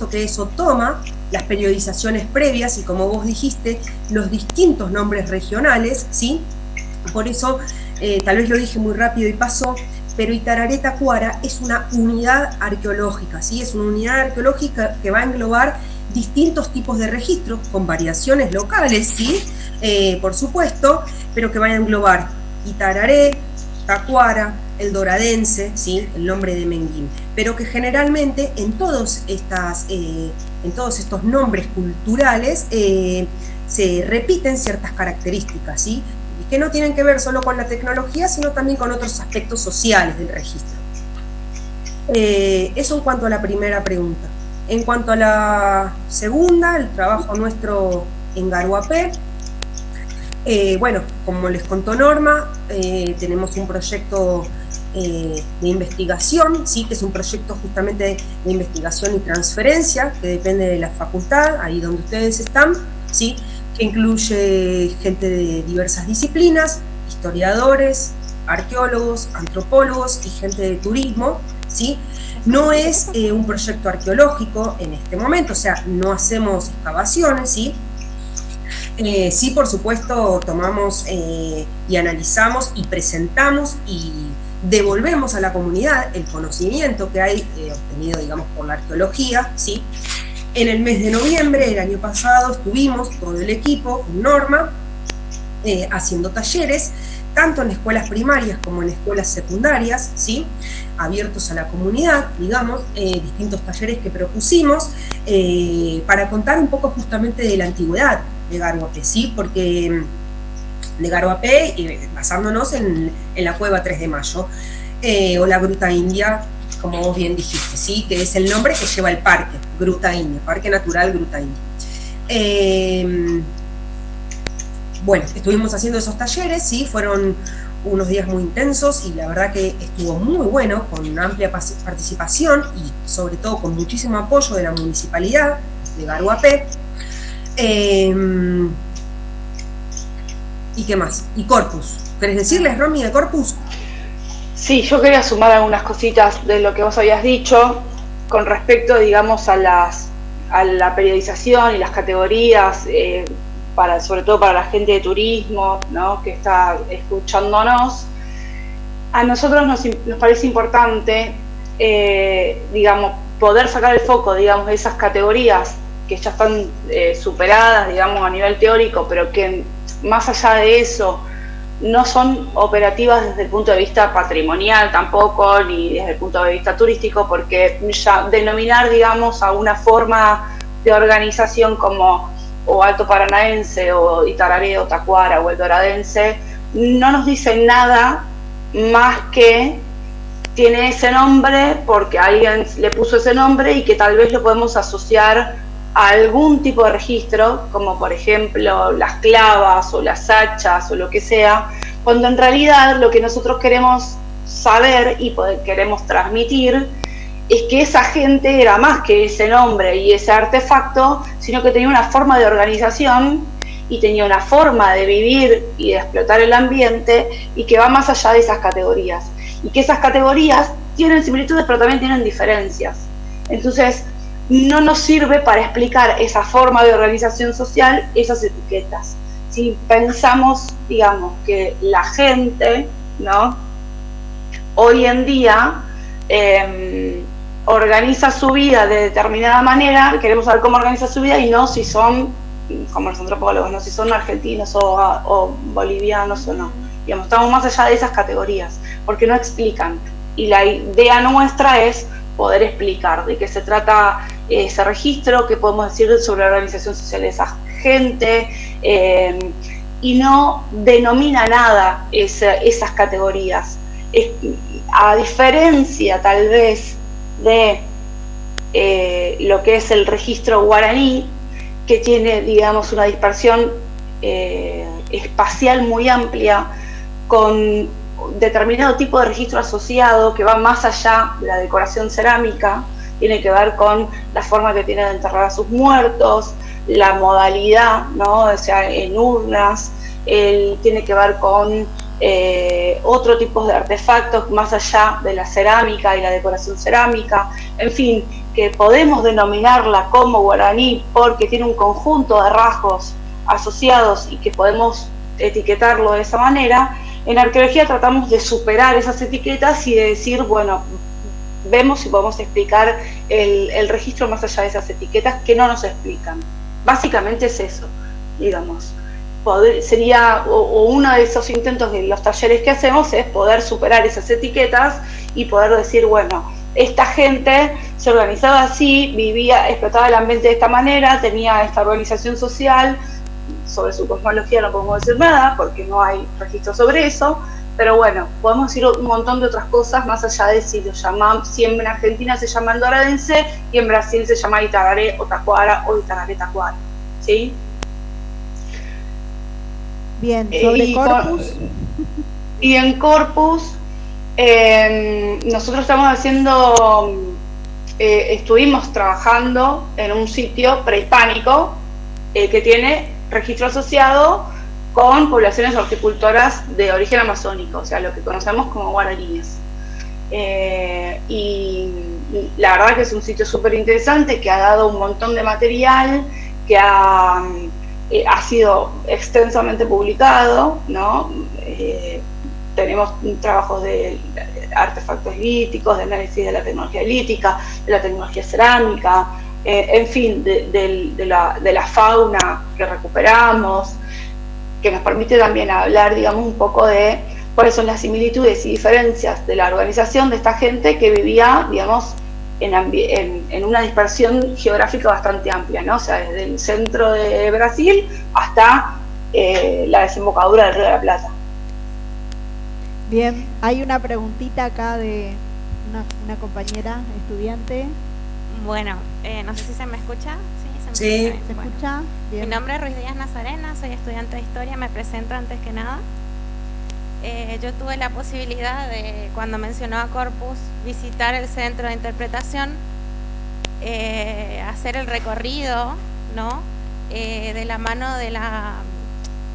A: que eso toma las periodizaciones previas y, como vos dijiste, los distintos nombres regionales, ¿sí? Por eso, tal vez lo dije muy rápido y pasó, pero Itararé Tacuara es una unidad arqueológica, ¿sí? Es una unidad arqueológica que va a englobar distintos tipos de registros, con variaciones locales, ¿sí? Por supuesto, pero que van a englobar Itararé, Tacuara, eldoradense, ¿sí?, el nombre de Menguín, pero que generalmente en todos estos nombres culturales se repiten ciertas características, ¿sí?, y que no tienen que ver solo con la tecnología, sino también con otros aspectos sociales del registro. Eso en cuanto a la primera pregunta. En cuanto a la segunda, el trabajo nuestro en Garuapé, bueno, como les contó Norma, tenemos un proyecto de investigación, ¿sí?, que es un proyecto justamente de investigación y transferencia, que depende de la facultad, ahí donde ustedes están, ¿sí?, que incluye gente de diversas disciplinas, historiadores, arqueólogos, antropólogos y gente de turismo, ¿sí? No es un proyecto arqueológico en este momento, o sea, no hacemos excavaciones, ¿sí? Sí, por supuesto, tomamos y analizamos y presentamos y devolvemos a la comunidad el conocimiento que hay obtenido, digamos, por la arqueología, ¿sí? En el mes de noviembre del año pasado estuvimos todo el equipo con Norma haciendo talleres, tanto en escuelas primarias como en escuelas secundarias, ¿sí?, abiertos a la comunidad, digamos, distintos talleres que propusimos para contar un poco justamente de la antigüedad de Garuapé, ¿sí?, porque de Garuapé, basándonos en la cueva 3 de Mayo, o la Gruta India, como vos bien dijiste, ¿sí?, que es el nombre que lleva el parque, Gruta India, Parque Natural Gruta India. Bueno, estuvimos haciendo esos talleres, sí, fueron unos días muy intensos y la verdad que estuvo muy bueno, con amplia participación y sobre todo con muchísimo apoyo de la municipalidad de Baruapé. ¿Y qué más? Y Corpus. ¿Querés decirles, Romy, de Corpus?
C: Sí, yo quería sumar algunas cositas de lo que vos habías dicho con respecto, digamos, a la periodización y las categorías, sobre todo para la gente de turismo, ¿no?, que está escuchándonos. A nosotros nos parece importante, digamos, poder sacar el foco, digamos, de esas categorías que ya están superadas, digamos, a nivel teórico, pero que más allá de eso no son operativas desde el punto de vista patrimonial tampoco, ni desde el punto de vista turístico, porque ya denominar, digamos, a una forma de organización como o Alto Paranaense o Itararé o Tacuara o El Doradense no nos dice nada más que tiene ese nombre porque alguien le puso ese nombre y que tal vez lo podemos asociar a algún tipo de registro, como por ejemplo las clavas o las hachas o lo que sea, cuando en realidad lo que nosotros queremos saber y queremos transmitir es que esa gente era más que ese nombre y ese artefacto, sino que tenía una forma de organización y tenía una forma de vivir y de explotar el ambiente y que va más allá de esas categorías. Y que esas categorías tienen similitudes pero también tienen diferencias. Entonces, no nos sirve para explicar esa forma de organización social, esas etiquetas. Si pensamos, digamos, que la gente, ¿no?, hoy en día organiza su vida de determinada manera, queremos saber cómo organiza su vida y no si son, como los antropólogos, no si son argentinos o bolivianos o no. Digamos, estamos más allá de esas categorías, porque no explican. Y la idea nuestra es poder explicar de qué se trata ese registro, qué podemos decir sobre la organización social de esa gente, y no denomina nada esas categorías. A diferencia tal vez de lo que es el registro guaraní, que tiene, digamos, una dispersión espacial muy amplia, con determinado tipo de registro asociado que va más allá de la decoración cerámica, tiene que ver con la forma que tiene de enterrar a sus muertos, la modalidad, ¿no?, o sea, en urnas, tiene que ver con otro tipo de artefactos más allá de la cerámica y la decoración cerámica, en fin, que podemos denominarla como guaraní porque tiene un conjunto de rasgos asociados y que podemos etiquetarlo de esa manera. En arqueología tratamos de superar esas etiquetas y de decir, bueno, vemos si podemos explicar el registro más allá de esas etiquetas que no nos explican. Básicamente es eso, digamos. Sería, o uno de esos intentos de los talleres que hacemos es poder superar esas etiquetas y poder decir, bueno, esta gente se organizaba así, vivía, explotaba el ambiente de esta manera, tenía esta organización social. Sobre su cosmología no podemos decir nada porque no hay registro sobre eso, pero bueno, podemos decir un montón de otras cosas más allá de si en Argentina se llama El Doradense y en Brasil se llama Itararé o Tacuara o Itararé Tacuara, ¿sí?
B: Bien, sobre Corpus.
C: Y en Corpus, nosotros estuvimos trabajando en un sitio prehispánico que tiene registro asociado con poblaciones horticultoras de origen amazónico, o sea, lo que conocemos como guaraníes. Y la verdad que es un sitio súper interesante, que ha dado un montón de material, que ha sido extensamente publicado, ¿no? Tenemos trabajos de artefactos líticos, de análisis de la tecnología lítica, de la tecnología cerámica, en fin, de la fauna que recuperamos, que nos permite también hablar, digamos, un poco de cuáles son las similitudes y diferencias de la organización de esta gente que vivía, digamos, en una dispersión geográfica bastante amplia, ¿no? O sea, desde el centro de Brasil hasta la desembocadura del Río de la Plata.
B: Bien, hay una preguntita acá de una compañera estudiante.
E: Bueno, no sé si se me escucha. ¿Sí? ¿Se
A: Sí.
B: ¿Se escucha? Bien.
E: Mi nombre es Ruiz Díaz Nazarena, soy estudiante de Historia, me presento antes que nada. Yo tuve la posibilidad de, cuando mencionó a Corpus, visitar el centro de interpretación, hacer el recorrido, ¿no? De la mano de la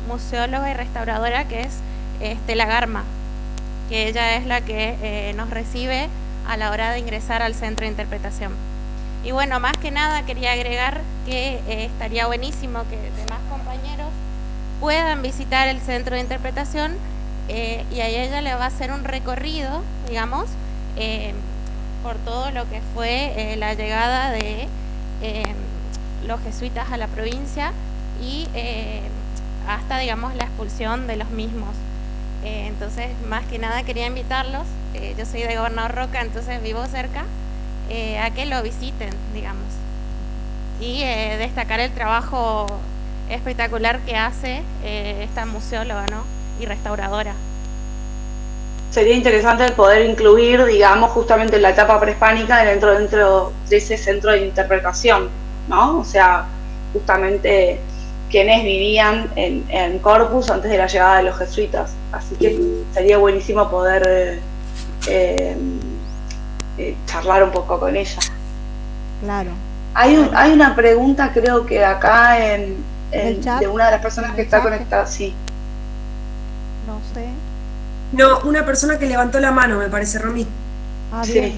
E: museóloga y restauradora que es Estela Garma, que ella es la que nos recibe a la hora de ingresar al centro de interpretación. Y bueno, más que nada quería agregar que estaría buenísimo que demás compañeros puedan visitar el centro de interpretación y a ella le va a hacer un recorrido, digamos, por todo lo que fue la llegada de los jesuitas a la provincia y hasta, digamos, la expulsión de los mismos. Entonces, más que nada quería invitarlos, yo soy de Gobernador Roca, entonces vivo cerca, a que lo visiten, digamos, y destacar el trabajo espectacular que hace esta museóloga, ¿no? Y restauradora.
C: Sería interesante poder incluir, digamos, justamente la etapa prehispánica dentro de ese centro de interpretación, ¿no? O sea, justamente quienes vivían en Corpus antes de la llegada de los jesuitas. Así que sería buenísimo poder charlar un poco con ella.
B: Claro.
C: Hay una pregunta, creo que acá en
B: ¿El chat?
C: de una de las personas que está conectada, sí.
B: No sé.
A: No, una persona que levantó la mano, me parece, Romy.
B: Ah,
C: Sí.
B: bien.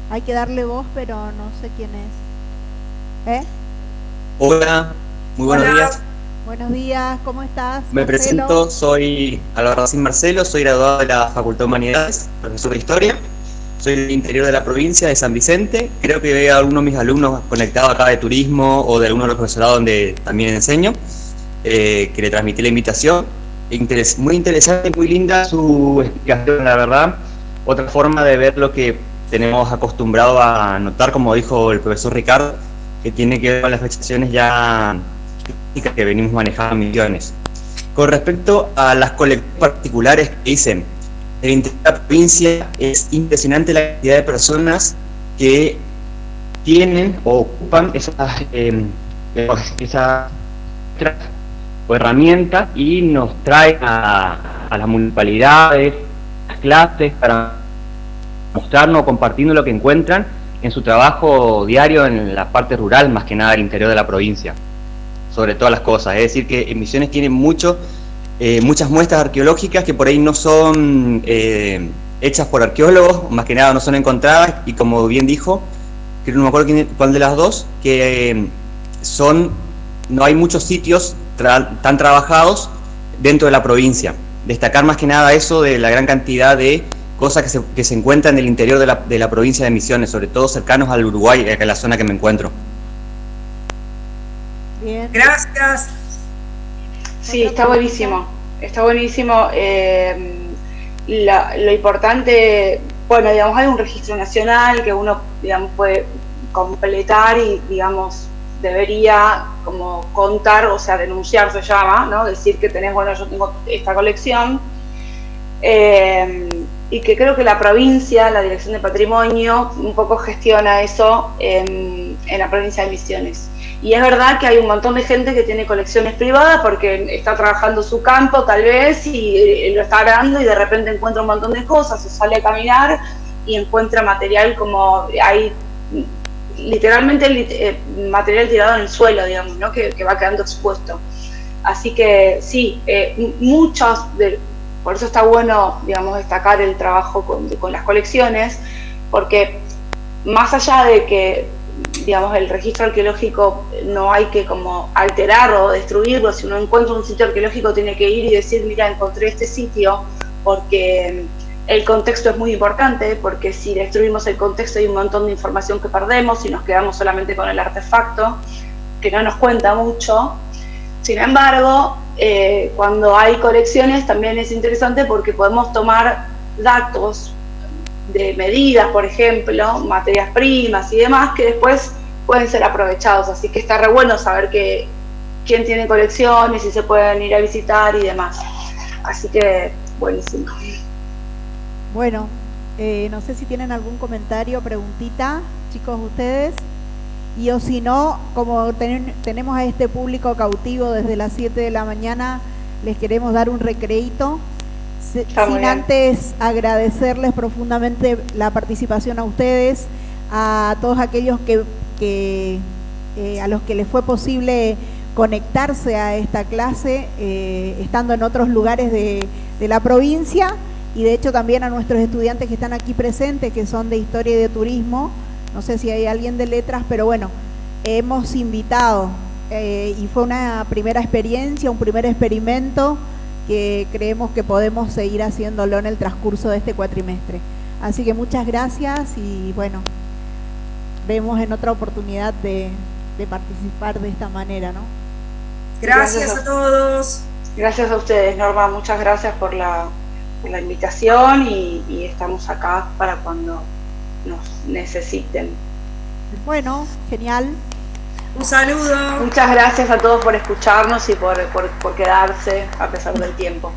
B: Hay que darle voz, pero no sé quién es.
F: Hola, muy buenos
A: Hola.
F: días.
B: Buenos días, ¿cómo estás?
F: Me
B: Marcelo?
F: presento, soy Albarracín Marcelo, soy graduado de la Facultad de Humanidades, profesor de Historia. Soy del interior de la provincia de San Vicente. Creo que veo a algunos de mis alumnos conectados acá de turismo o de algunos de los profesorados donde también enseño, que le transmití la invitación. Muy interesante, muy linda su explicación, la verdad. Otra forma de ver lo que tenemos acostumbrado a notar, como dijo el profesor Ricardo, que tiene que ver con las fechaciones ya que venimos manejando en Misiones. Con respecto a las colecciones particulares que dicen, en el interior de la provincia es impresionante la cantidad de personas que tienen o ocupan esas o herramientas y nos traen a las municipalidades, las clases, para mostrarnos o compartiendo lo que encuentran en su trabajo diario en la parte rural, más que nada del interior de la provincia, sobre todas las cosas. Es decir, que en Misiones tienen muchas muestras arqueológicas que por ahí no son hechas por arqueólogos, más que nada no son encontradas, y como bien dijo, creo, no me acuerdo cuál de las dos, que no hay muchos sitios tan trabajados dentro de la provincia. Destacar más que nada eso de la gran cantidad de cosas que se encuentran en el interior de la provincia de Misiones, sobre todo cercanos al Uruguay, que es la zona que me encuentro.
B: Bien.
A: Gracias.
C: Sí, está buenísimo. Está buenísimo. Lo importante, bueno, digamos, hay un registro nacional que uno, digamos, puede completar y, digamos, debería como contar, o sea, denunciar se llama, ¿no? Decir que tenés, bueno, yo tengo esta colección, y que creo que la provincia, la Dirección de Patrimonio, un poco gestiona eso en la provincia de Misiones. Y es verdad que hay un montón de gente que tiene colecciones privadas porque está trabajando su campo tal vez y lo está arando y de repente encuentra un montón de cosas, o sale a caminar y encuentra material como hay literalmente material tirado en el suelo, digamos, ¿no? que va quedando expuesto. Así que sí, por eso está bueno, digamos, destacar el trabajo con las colecciones, porque más allá de que, digamos, el registro arqueológico no hay que como alterar o destruirlo. Si uno encuentra un sitio arqueológico tiene que ir y decir, mira, encontré este sitio, porque el contexto es muy importante, porque si destruimos el contexto hay un montón de información que perdemos y nos quedamos solamente con el artefacto, que no nos cuenta mucho. Sin embargo, cuando hay colecciones también es interesante porque podemos tomar datos de medidas, por ejemplo, materias primas y demás, que después pueden ser aprovechados. Así que está re bueno saber quién tiene colecciones y se pueden ir a visitar y demás. Así que buenísimo.
B: Bueno, no sé si tienen algún comentario, preguntita, chicos, ustedes. y o si no, como tenemos a este público cautivo desde las 7 de la mañana, les queremos dar un recreíto, sin antes agradecerles profundamente la participación a ustedes, a todos aquellos que a los que les fue posible conectarse a esta clase estando en otros lugares de la provincia, y de hecho también a nuestros estudiantes que están aquí presentes, que son de Historia y de Turismo. No sé si hay alguien de Letras, pero bueno, hemos invitado y fue una primera experiencia, un primer experimento que creemos que podemos seguir haciéndolo en el transcurso de este cuatrimestre. Así que muchas gracias y bueno, vemos en otra oportunidad de participar de esta manera, ¿no?
A: Gracias a todos.
C: Gracias a ustedes, Norma, muchas gracias por la invitación y estamos acá para cuando nos necesiten.
B: Bueno, genial.
A: Un saludo.
C: Muchas gracias a todos por escucharnos y por quedarse a pesar del tiempo.